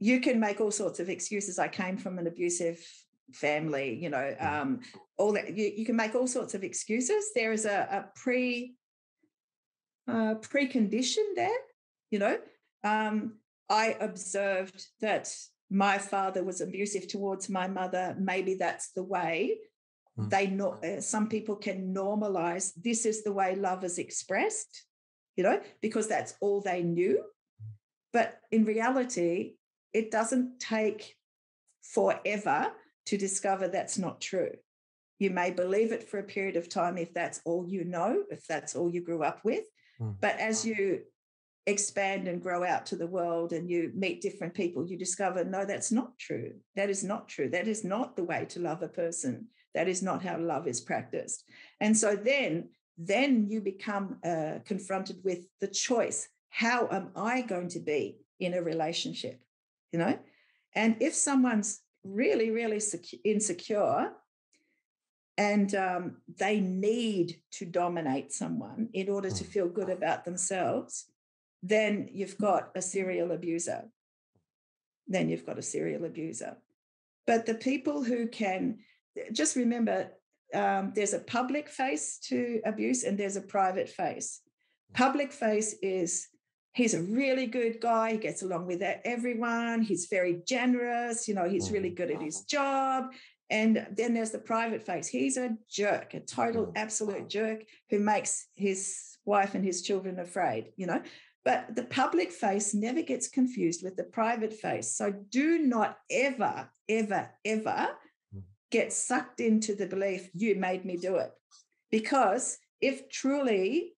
you can make all sorts of excuses. I came from an abusive family, all that. You can make all sorts of excuses. There is a precondition there, I observed that my father was abusive towards my mother. Maybe that's the way some people can normalize. This is the way love is expressed, because that's all they knew. But in reality, it doesn't take forever to discover that's not true. You may believe it for a period of time if that's all you know, if that's all you grew up with. But as you expand and grow out to the world and you meet different people, you discover, no, that's not true. That is not true. That is not the way to love a person. That is not how love is practiced. And so then you become confronted with the choice. How am I going to be in a relationship? And if someone's really, really insecure, and they need to dominate someone in order to feel good about themselves, then you've got a serial abuser. But the people who can, just remember, there's a public face to abuse and there's a private face. Public face is, he's a really good guy. He gets along with everyone. He's very generous. He's really good at his job. And then there's the private face. He's a jerk, a total, absolute jerk who makes his wife and his children afraid, But the public face never gets confused with the private face. So do not ever, ever, ever get sucked into the belief you made me do it. Because if truly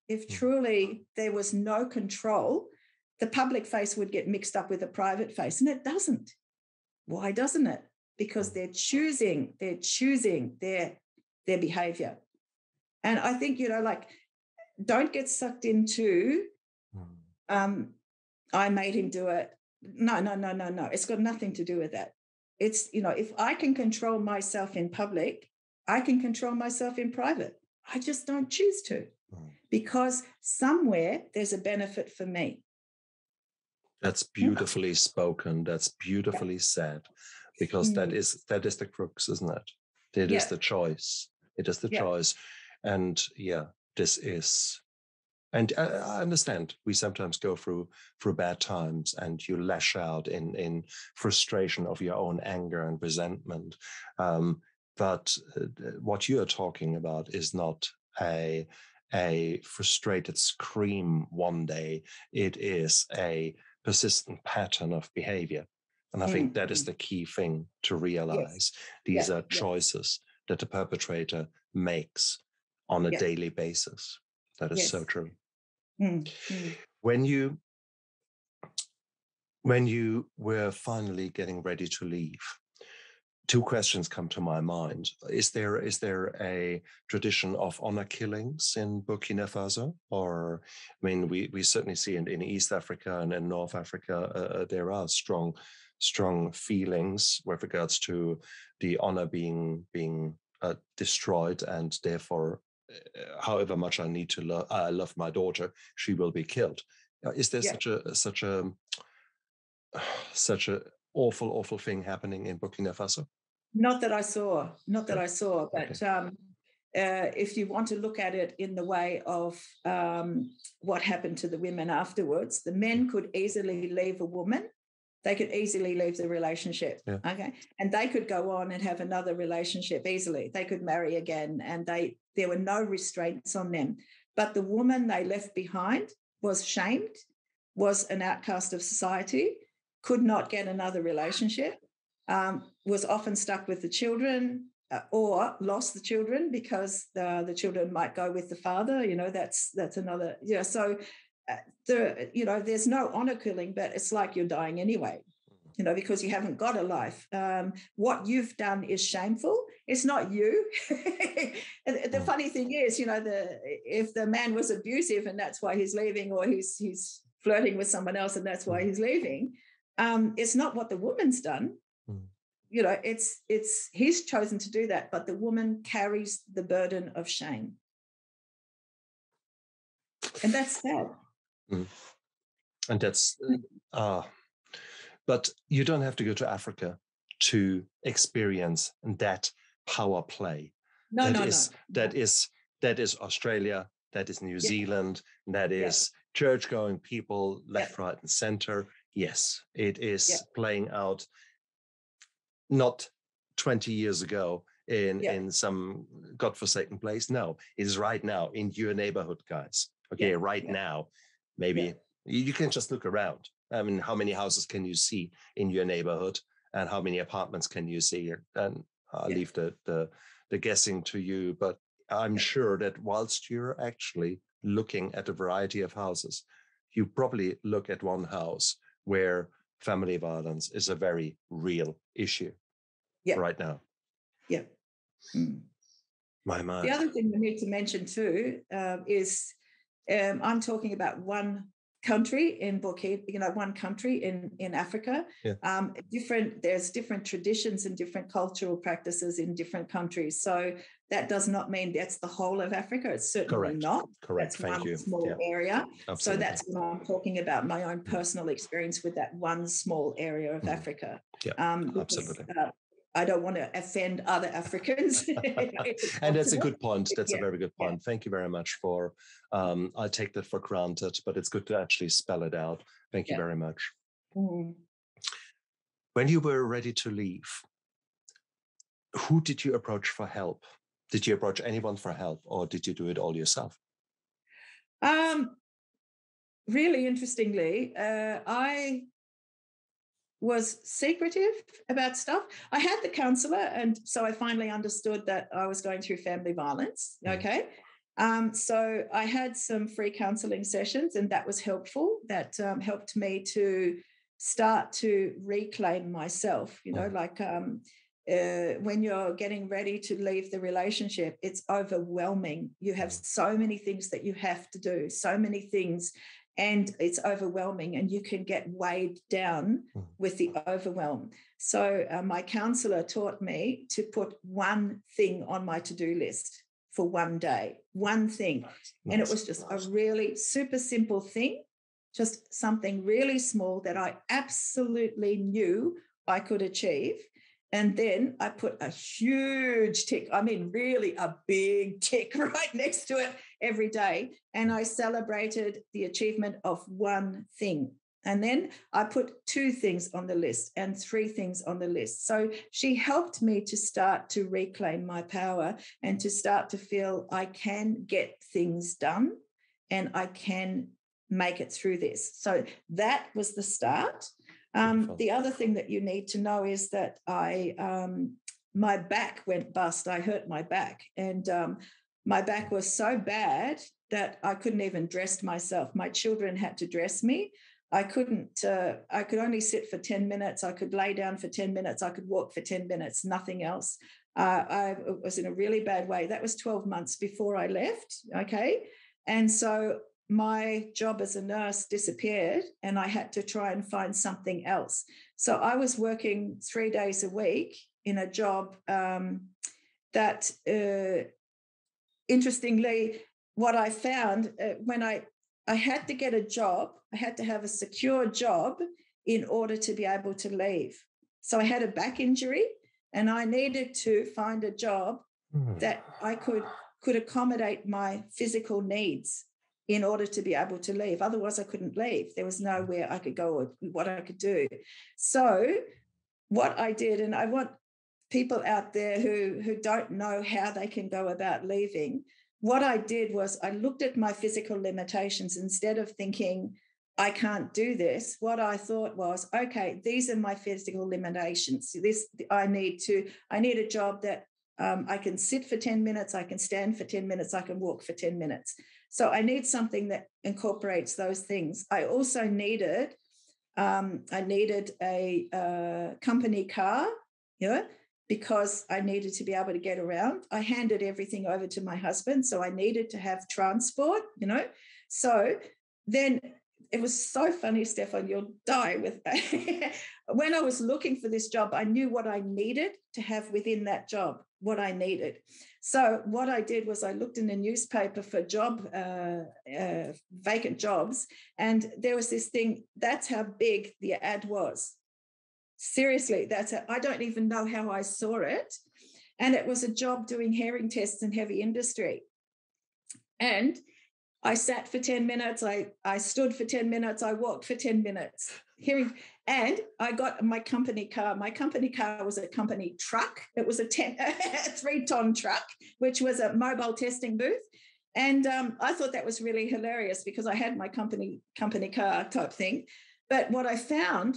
there was no control, the public face would get mixed up with the private face, and it doesn't. Why doesn't it? Because they're choosing their behavior. And I think, don't get sucked into, I made him do it. No. It's got nothing to do with that. It's, if I can control myself in public, I can control myself in private. I just don't choose to, because somewhere there's a benefit for me. That's beautifully spoken. That's beautifully said, because that is the crux, isn't it? It is the choice. It is the choice. And this is, and I understand we sometimes go through bad times and you lash out in frustration of your own anger and resentment. But what you are talking about is not a frustrated scream one day. It is a persistent pattern of behavior. And I think that is the key thing to realize. These are choices that the perpetrator makes on a daily basis. That is so true. When you were finally getting ready to leave, two questions come to my mind. Is there a tradition of honor killings in Burkina Faso? Or, I mean, we certainly see in East Africa and in North Africa, there are strong feelings with regards to the honor being destroyed, and therefore, however much I need to love my daughter, she will be killed. Is there such a awful thing happening in Burkina Faso? Not that I saw, but Okay. If you want to look at it in the way of what happened to the women afterwards, the men could easily leave a woman. They could easily leave the relationship, okay? And they could go on and have another relationship easily. They could marry again, and there were no restraints on them. But the woman they left behind was shamed, was an outcast of society, could not get another relationship, was often stuck with the children, or lost the children because the children might go with the father. That's another. So there's no honor killing, but it's like you're dying anyway. Because you haven't got a life. What you've done is shameful. It's not you. The funny thing is, if the man was abusive and that's why he's leaving, or he's flirting with someone else and that's why he's leaving, it's not what the woman's done. It's he's chosen to do that, but the woman carries the burden of shame, and that's sad. And that's but you don't have to go to Africa to experience that power play. No. That is Australia, that is New Zealand, that is church-going people left, right, and center. Yes, it is playing out not 20 years ago in some godforsaken place. No, it is right now in your neighborhood, guys. Okay, now. Maybe you can just look around. I mean, how many houses can you see in your neighborhood, and how many apartments can you see? And I'll leave the guessing to you. But I'm sure that whilst you're actually looking at a variety of houses, you probably look at one house where family violence is a very real issue right now. Yeah. My mind. The other thing we need to mention too is I'm talking about one country in Burkina, one country in Africa. There's different traditions and different cultural practices in different countries. So that does not mean that's the whole of Africa. It's certainly not. Correct. That's Thank you. Small area. Absolutely. So that's what I'm talking about, my own personal experience with that one small area of Africa. Absolutely. I don't want to offend other Africans. And that's a good point. That's a very good point. Yeah. Thank you very much for, I take that for granted, but it's good to actually spell it out. Thank you very much. When you were ready to leave, who did you approach for help? Did you approach anyone for help, or did you do it all yourself? Really interestingly, I was secretive about stuff. I had the counsellor, and so I finally understood that I was going through family violence. Okay. So I had some free counselling sessions, and that was helpful. That helped me to start to reclaim myself, when you're getting ready to leave the relationship, it's overwhelming. You have so many things that you have to do, so many things, and it's overwhelming, and you can get weighed down with the overwhelm. So my counsellor taught me to put one thing on my to-do list for one day, one thing. And it was just a really super simple thing, just something really small that I absolutely knew I could achieve. And then I put a huge tick, I mean, really a big tick right next to it every day. And I celebrated the achievement of one thing. And then I put 2 things on the list and 3 things on the list. So she helped me to start to reclaim my power and to start to feel I can get things done and I can make it through this. So that was the start. The other thing that you need to know is that my back went bust. I hurt my back, and my back was so bad that I couldn't even dress myself. My children had to dress me. I couldn't, I could only sit for 10 minutes. I could lay down for 10 minutes. I could walk for 10 minutes, nothing else. I was in a really bad way. That was 12 months before I left. Okay. And so my job as a nurse disappeared and I had to try and find something else. So I was working 3 days a week in a job that, interestingly, what I found when I had to get a job, I had to have a secure job in order to be able to leave. So I had a back injury and I needed to find a job that I could accommodate my physical needs in order to be able to leave. Otherwise, I couldn't leave. There was nowhere I could go or what I could do. So what I did, and I want people out there who don't know how they can go about leaving, what I did was I looked at my physical limitations. Instead of thinking, I can't do this, what I thought was, okay, these are my physical limitations. I need a job that I can sit for 10 minutes, I can stand for 10 minutes, I can walk for 10 minutes. So I need something that incorporates those things. I also needed a company car, because I needed to be able to get around. I handed everything over to my husband, so I needed to have transport, So then it was so funny, Stefan, you'll die with when I was looking for this job, I knew what I needed to have within that job, what I needed. So what I did was I looked in the newspaper for vacant jobs, and there was this thing, that's how big the ad was. Seriously, I don't even know how I saw it. And it was a job doing hearing tests in heavy industry. And I sat for 10 minutes, I stood for 10 minutes, I walked for 10 minutes. And I got my company car. My company car was a company truck. It was a 3-ton truck, which was a mobile testing booth. And I thought that was really hilarious because I had my company car type thing. But what I found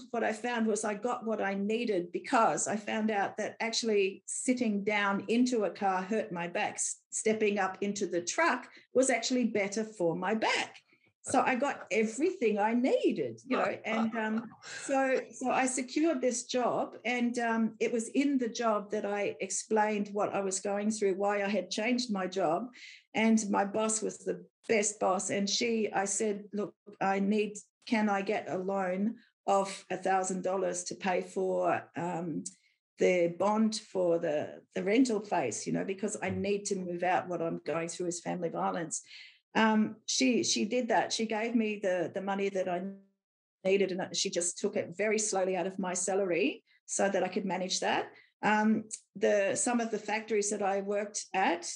was I got what I needed because I found out that actually sitting down into a car hurt my back. Stepping up into the truck was actually better for my back. So I got everything I needed, and so I secured this job, and it was in the job that I explained what I was going through, why I had changed my job, and my boss was the best boss, and I said, look, can I get a loan of $1,000 to pay for the bond for the rental place, because I need to move out. What I'm going through is family violence. She did that. She gave me the money that I needed, and she just took it very slowly out of my salary so that I could manage that. Some of the factories that I worked at,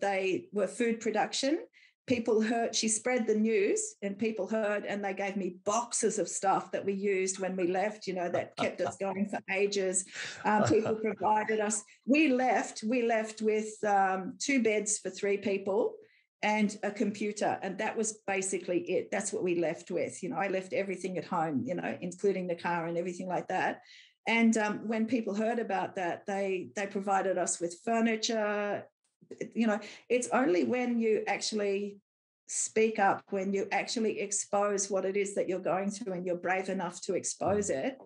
they were food production. People heard, she spread the news and people heard, and they gave me boxes of stuff that we used when we left, that kept us going for ages. People provided us. We left with 2 beds for 3 people and a computer. And that was basically it. That's what we left with. I left everything at home, including the car and everything like that. And when people heard about that, they provided us with furniture. It's only when you actually speak up, when you actually expose what it is that you're going through and you're brave enough to expose it,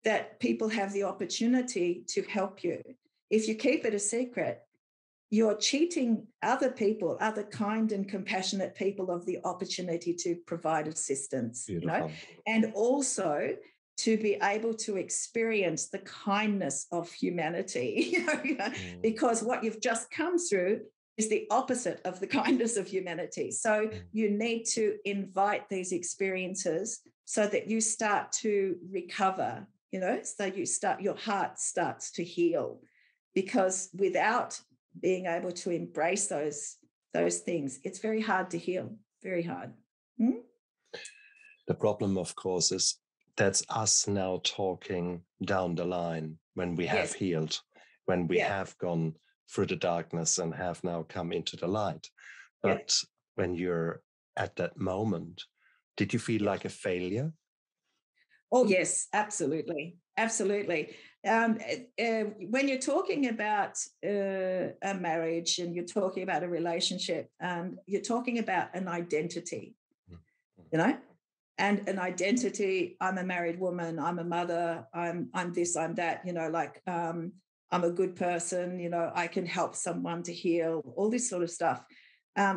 that people have the opportunity to help you. If you keep it a secret, you're cheating other people, other kind and compassionate people, of the opportunity to provide assistance, and also to be able to experience the kindness of humanity, because what you've just come through is the opposite of the kindness of humanity. So you need to invite these experiences so that you start to recover, so your heart starts to heal, because without being able to embrace those things, it's very hard to heal, very hard. The problem, of course, is that's us now talking down the line when we have healed, when we have gone through the darkness and have now come into the light. But when you're at that moment, did you feel like a failure? Oh, yes, absolutely. Absolutely. When you're talking about a marriage and you're talking about a relationship, you're talking about an identity, and an identity. I'm a married woman, I'm a mother, I'm this, I'm that, I'm a good person, I can help someone to heal, all this sort of stuff.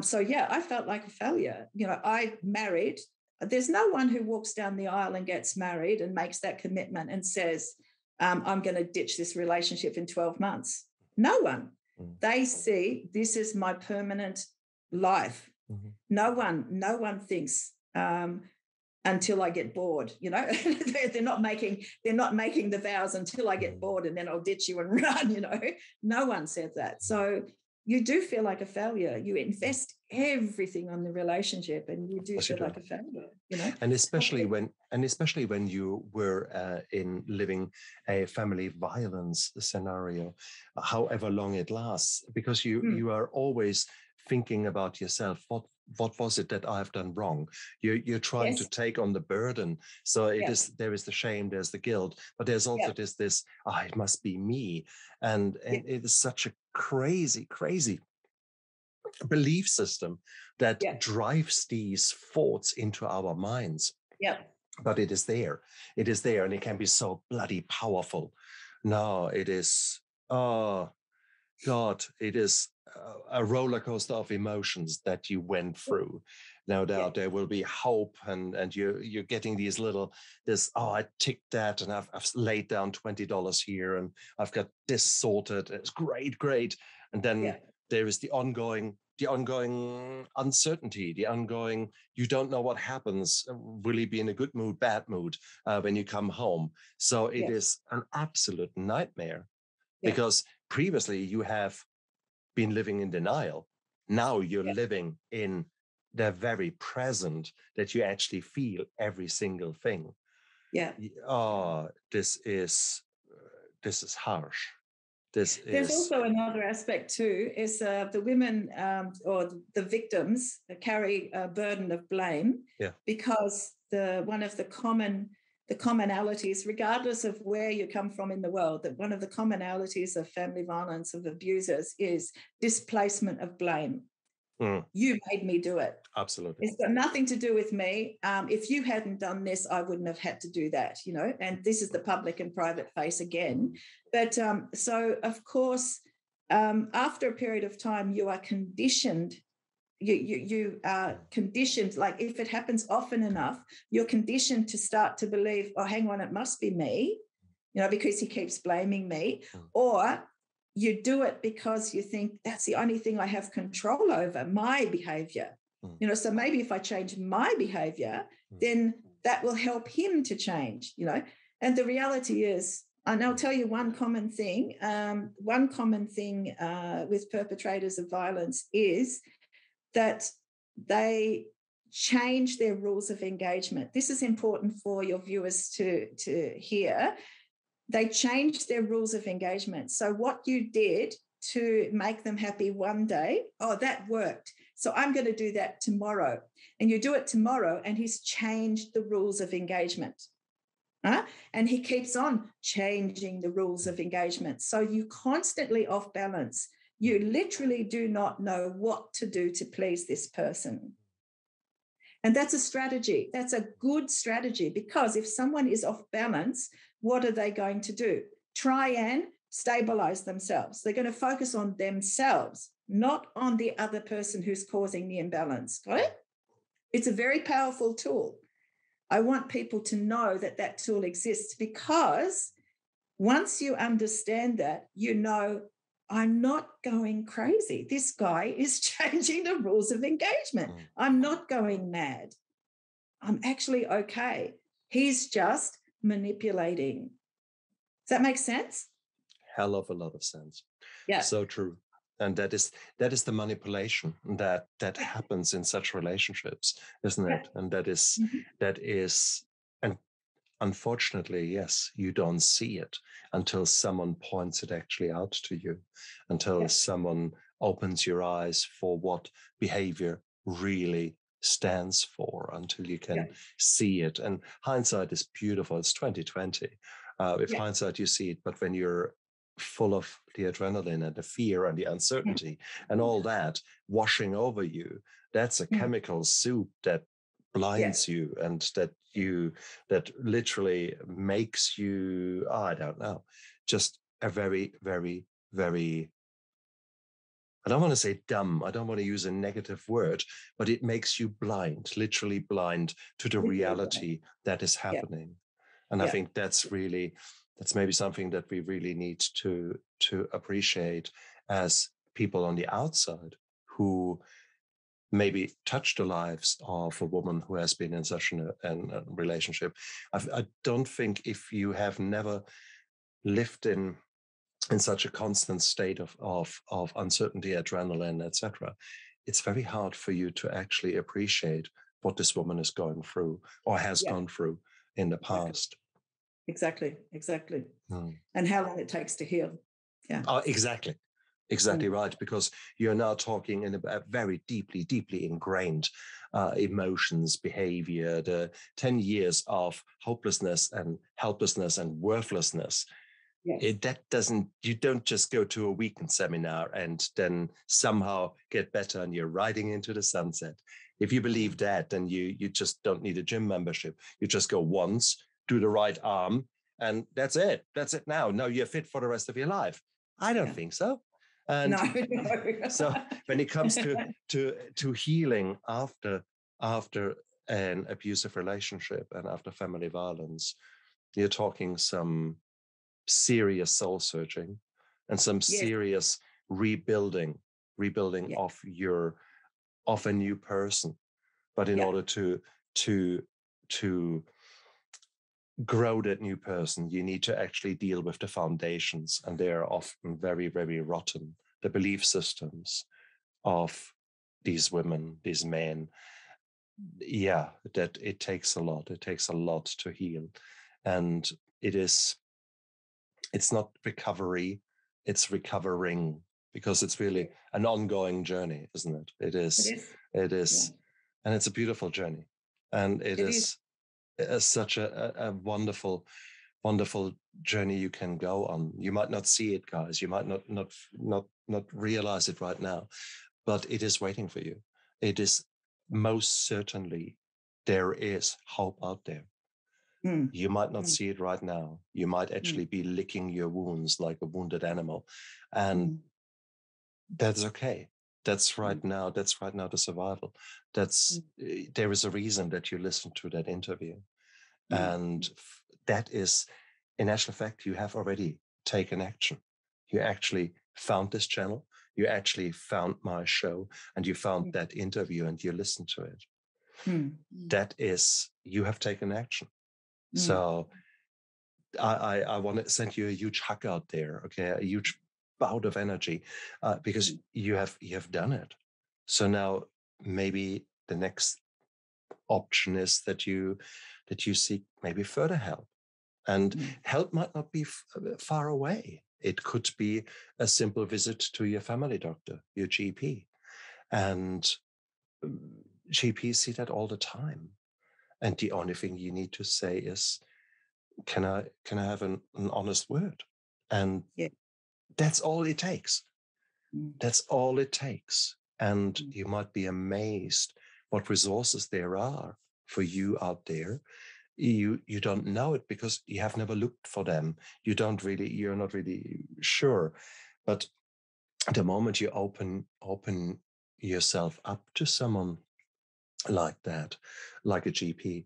So yeah, I felt like a failure. I married. There's no one who walks down the aisle and gets married and makes that commitment and says, I'm going to ditch this relationship in 12 months. No one. They see this is my permanent life. No one thinks until I get bored. They're not making the vows until I get bored and then I'll ditch you and run. No one said that. So you do feel like a failure. You invest everything on the relationship, and you do feel like a failure. And especially when you were in living a family violence scenario, however long it lasts, because you are always thinking about yourself. What was it that I've done wrong? You're trying to take on the burden. So there is the shame, there's the guilt, but there's also this, it must be me. And it is such a crazy belief system that drives these thoughts into our minds. But it is there. It is there, and it can be so bloody powerful. No, it is, oh God, it is a roller coaster of emotions that you went through. No doubt there will be hope, and you're getting I ticked that, and I've laid down $20 here, and I've got this sorted. It's great. And then there is the ongoing uncertainty, the ongoing, you don't know what happens. Will he be in a good mood, bad mood when you come home? So it is an absolute nightmare because previously you have been living in denial. Now you're living in the very present that you actually feel every single thing. This is harsh. There's also another aspect too, is the women or the victims carry a burden of blame because one of the commonalities, regardless of where you come from in the world, that one of the commonalities of family violence, of abusers, is displacement of blame. You made me do it. Absolutely. It's got nothing to do with me. If you hadn't done this, I wouldn't have had to do that, and this is the public and private face again. But so, of course, after a period of time, you are conditioned. You are conditioned, like if it happens often enough, you're conditioned to start to believe, oh, hang on, it must be me, because he keeps blaming me. Or you do it because you think that's the only thing I have control over, my behavior. So maybe if I change my behavior, then that will help him to change, And the reality is, and I'll tell you one common thing with perpetrators of violence is that they change their rules of engagement. This is important for your viewers to hear. They changed their rules of engagement. So what you did to make them happy one day, that worked. So I'm going to do that tomorrow. And you do it tomorrow, and he's changed the rules of engagement. And he keeps on changing the rules of engagement. So you're constantly off balance. You literally do not know what to do to please this person. And that's a strategy. That's a good strategy, because if someone is off balance, what are they going to do? Try and stabilize themselves. They're going to focus on themselves, not on the other person who's causing the imbalance. Got it? It's a very powerful tool. I want people to know that tool exists, because once you understand that, I'm not going crazy. This guy is changing the rules of engagement. I'm not going mad. I'm actually okay. He's just manipulating. Does that make sense? Hell of a lot of sense. Yeah. So true. And that is the manipulation that happens in such relationships, isn't it? And that is, and unfortunately, yes, you don't see it until someone points it actually out to you, until someone opens your eyes for what behavior really stands for, until you can see it. And hindsight is beautiful. It's 2020. With hindsight, you see it, but when you're full of the adrenaline and the fear and the uncertainty and all that washing over you, that's a chemical soup that blinds you, and that literally makes you, I don't know, just a very, very, very, I don't want to say dumb, I don't want to use a negative word, but it makes you blind, literally blind to the reality that is happening. And I think that's maybe something that we really need to appreciate as people on the outside who maybe touch the lives of a woman who has been in such a relationship. I don't think, if you have never lived in such a constant state of uncertainty, adrenaline, etc., it's very hard for you to actually appreciate what this woman is going through or has gone through in the past. Exactly. And how long it takes to heal. Yeah. Oh, exactly right, because you're now talking in a very deeply ingrained emotions, behavior, the 10 years of hopelessness and helplessness and worthlessness. You don't just go to a weekend seminar and then somehow get better and you're riding into the sunset. If you believe that, then you just don't need a gym membership. You just go once, do the right arm, and that's it. That's it now. Now you're fit for the rest of your life. I don't think so. And no. So when it comes to healing after an abusive relationship and after family violence, you're talking some serious soul searching and some serious rebuilding of a new person. But in order to grow that new person, you need to actually deal with the foundations, and they are often very, very rotten. The belief systems of these women, these men, that it takes a lot. It takes a lot to heal. And it's not recovery, it's recovering, because it's really an ongoing journey, isn't it? It is. And it's a beautiful journey. And it is such a wonderful journey you can go on. You might not see it, guys. You might not realize it right now, but it is waiting for you. It is most certainly, there is hope out there. You might not see it right now. You might actually be licking your wounds like a wounded animal, and that's okay. That's right now. That's right now the survival. There is a reason that you listened to that interview. And that is, in actual fact, you have already taken action. You actually found this channel, you actually found my show, and you found that interview and you listened to it. That is, you have taken action. So I want to send you a huge hug out there, okay? A huge bout of energy, because you have done it. So now maybe the next option is that you seek maybe further help. And help might not be far away. It could be a simple visit to your family doctor, your GP. And GPs see that all the time. And the only thing you need to say is, can I have an honest word? And that's all it takes. That's all it takes. And you might be amazed what resources there are for you out there. You don't know it because you have never looked for them. You're not really sure. But the moment you open yourself up to someone like that, like a GP,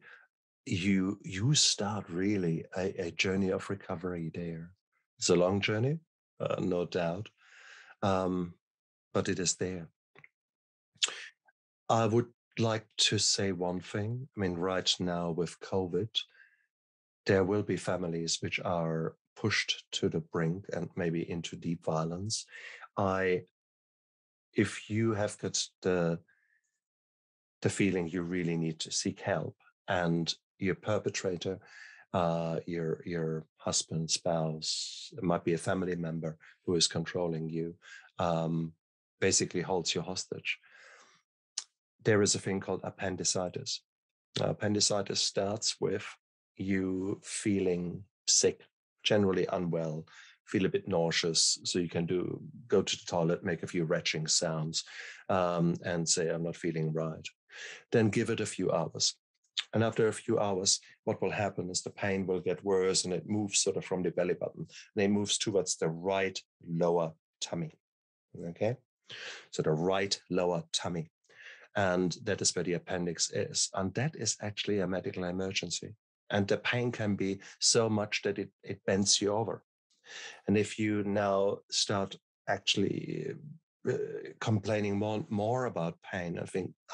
you start really a journey of recovery there. It's a long journey, no doubt, but it is there. I would like to say one thing. I mean, right now with COVID, there will be families which are pushed to the brink and maybe into deep violence. If you have got the feeling you really need to seek help, and your perpetrator, your husband, spouse, it might be a family member who is controlling you, basically holds you hostage, there is a thing called appendicitis. Appendicitis starts with you feeling sick, generally unwell, feel a bit nauseous, so you can go to the toilet, make a few retching sounds, and say, I'm not feeling right. Then give it a few hours. And after a few hours, what will happen is the pain will get worse and it moves sort of from the belly button and it moves towards the right lower tummy. Okay. So the right lower tummy. And that is where the appendix is. And that is actually a medical emergency. And the pain can be so much that it bends you over. And if you now start actually complaining more about pain, I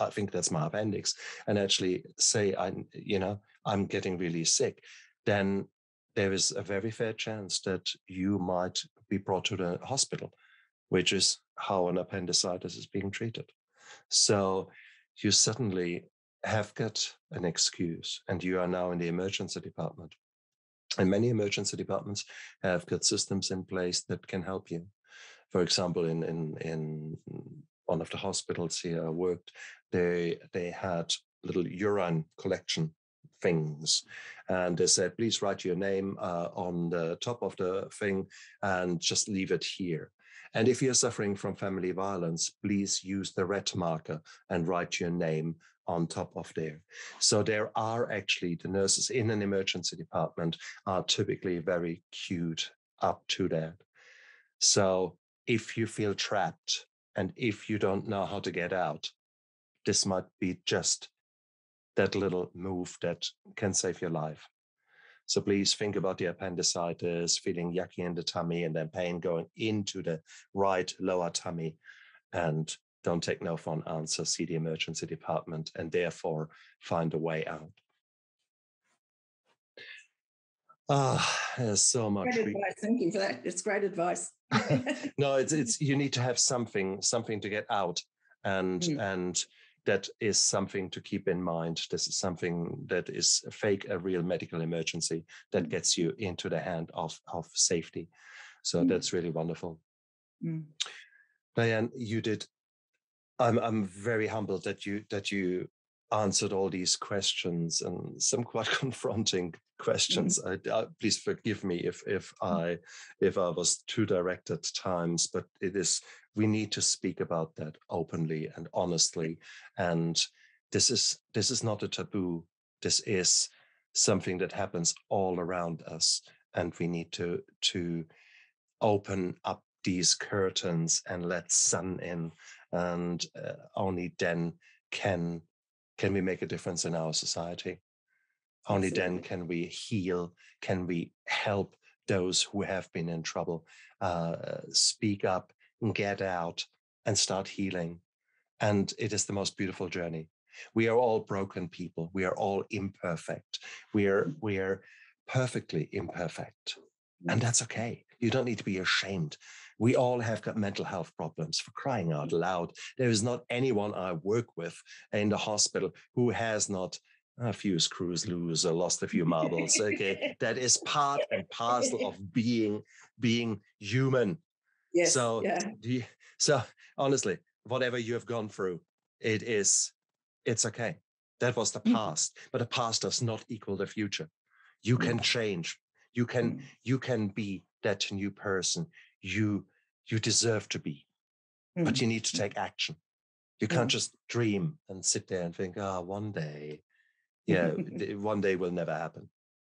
think that's my appendix, and actually say I'm getting really sick, then there is a very fair chance that you might be brought to the hospital, which is how an appendicitis is being treated. So you suddenly have got an excuse, and you are now in the emergency department. And many emergency departments have got systems in place that can help you. For example, in one of the hospitals here I worked, they had little urine collection things, and they said, please write your name on the top of the thing and just leave it here. And if you're suffering from family violence, please use the red marker and write your name on top of there. So there are actually, the nurses in an emergency department are typically very cued up to that. So if you feel trapped and if you don't know how to get out, this might be just that little move that can save your life. So please think about the appendicitis, feeling yucky in the tummy and then pain going into the right lower tummy. And don't take no for an answer, see the emergency department and therefore find a way out. There's so much. Great advice. Thank you for that. It's great advice. No, it's you need to have something to get out, and that is something to keep in mind. This is something that is a real medical emergency that gets you into the hand of safety. So that's really wonderful. Dianne, you did. I'm very humbled that you answered all these questions and some quite confronting questions. Please forgive me if I was too direct at times, but we need to speak about that openly and honestly. And this is not a taboo. This is something that happens all around us, and we need to open up these curtains and let sun in, and only then can we make a difference in our society. Only Absolutely. Then can we heal, can we help those who have been in trouble speak up, get out, and start healing. And it is the most beautiful journey. We are all broken people. We are all imperfect. We are perfectly imperfect. And that's okay. You don't need to be ashamed. We all have got mental health problems, for crying out loud. There is not anyone I work with in the hospital who has not a few screws loose or lost a few marbles. Okay, that is part and parcel of being human. Yes. So, so honestly, whatever you have gone through, it's okay. That was the past, but the past does not equal the future. You can change. You can be that new person you deserve to be, but you need to take action. You can't just dream and sit there and think, one day, one day will never happen.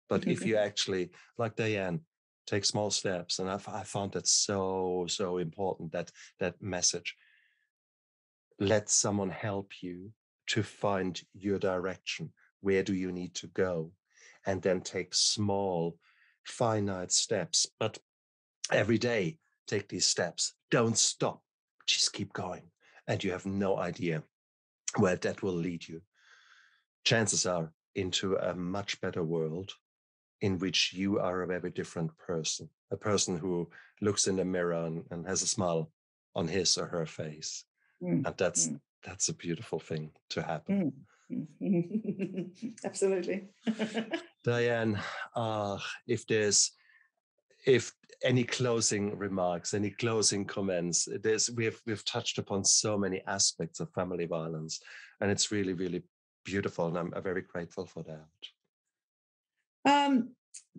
But if you actually, like Dianne, take small steps, and I found that so important, that message. Let someone help you to find your direction. Where do you need to go? And then take small, finite steps, but every day take these steps. Don't stop, just keep going. And you have no idea where that will lead you. Chances are into a much better world in which you are a very different person, a person who looks in the mirror and has a smile on his or her face. And that's a beautiful thing to happen. Absolutely. Dianne, if any closing remarks, any closing comments, we've touched upon so many aspects of family violence, and it's really, really beautiful, and I'm very grateful for that.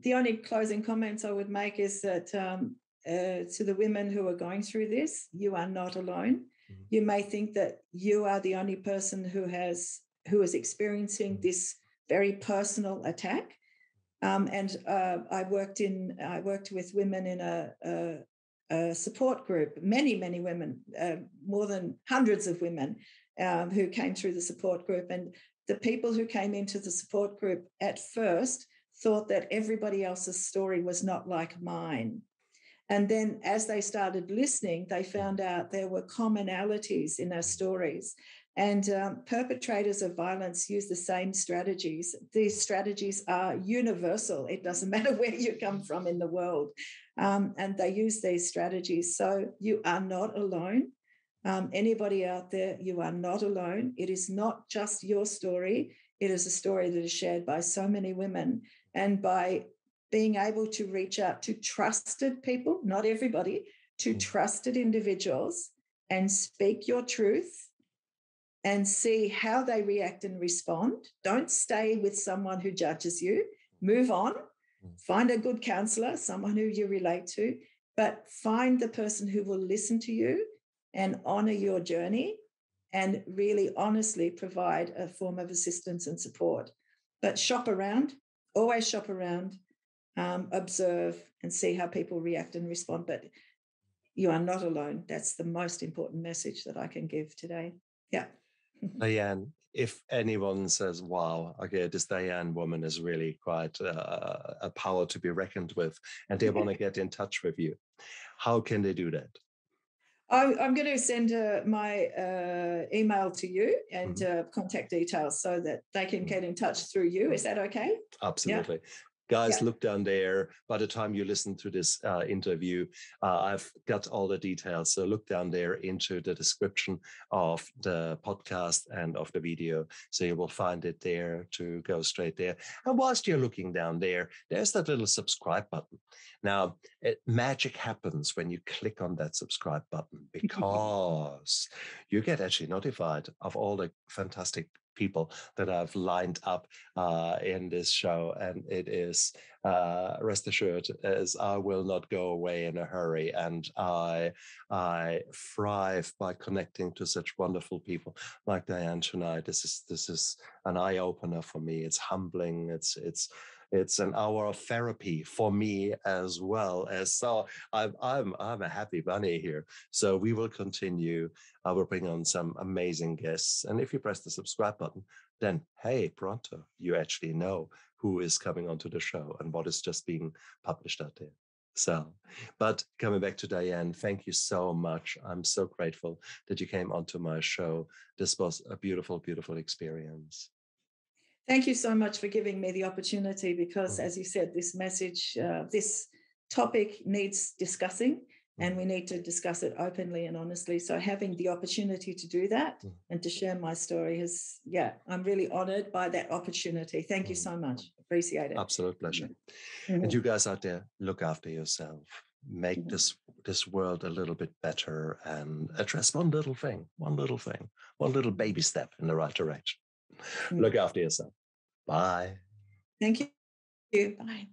The only closing comments I would make is that to the women who are going through this, you are not alone. You may think that you are the only person who is experiencing this very personal attack. I worked with women in a support group, many women, more than hundreds of women who came through the support group. And the people who came into the support group at first thought that everybody else's story was not like mine. And then as they started listening, they found out there were commonalities in our stories. And perpetrators of violence use the same strategies. These strategies are universal. It doesn't matter where you come from in the world. And they use these strategies. So you are not alone. Anybody out there, you are not alone. It is not just your story. It is a story that is shared by so many women. And by being able to reach out to trusted people, not everybody, to trusted individuals and speak your truth and see how they react and respond. Don't stay with someone who judges you. Move on. Find a good counselor, someone who you relate to, but find the person who will listen to you and honor your journey and really honestly provide a form of assistance and support. But shop around, always shop around, observe and see how people react and respond. But you are not alone. That's the most important message that I can give today. Yeah. Dianne, if anyone says, wow, okay, this Dianne woman is really quite a power to be reckoned with, and they want to get in touch with you, how can they do that? I'm going to send my email to you and contact details so that they can get in touch through you. Is that okay? Absolutely. Yeah. Guys, look down there. By the time you listen to this interview, I've got all the details. So look down there into the description of the podcast and of the video. So you will find it there to go straight there. And whilst you're looking down there, there's that little subscribe button. Now, magic happens when you click on that subscribe button because you get actually notified of all the fantastic people that I've lined up in this show, and it is rest assured as I will not go away in a hurry, and I thrive by connecting to such wonderful people like Dianne tonight. This is an eye opener for me. It's humbling. It's an hour of therapy for me as well. As so I'm a happy bunny here. So we will continue. I will bring on some amazing guests. And if you press the subscribe button, then hey, pronto, you actually know who is coming onto the show and what is just being published out there. So, but coming back to Dianne, thank you so much. I'm so grateful that you came onto my show. This was a beautiful, beautiful experience. Thank you so much for giving me the opportunity because, as you said, this message, this topic needs discussing, and we need to discuss it openly and honestly. So having the opportunity to do that and to share my story I'm really honored by that opportunity. Thank you so much. Appreciate it. Absolute pleasure. And you guys out there, look after yourself. Make this world a little bit better and address one little little baby step in the right direction. Look after yourself. Bye. Thank you. Bye.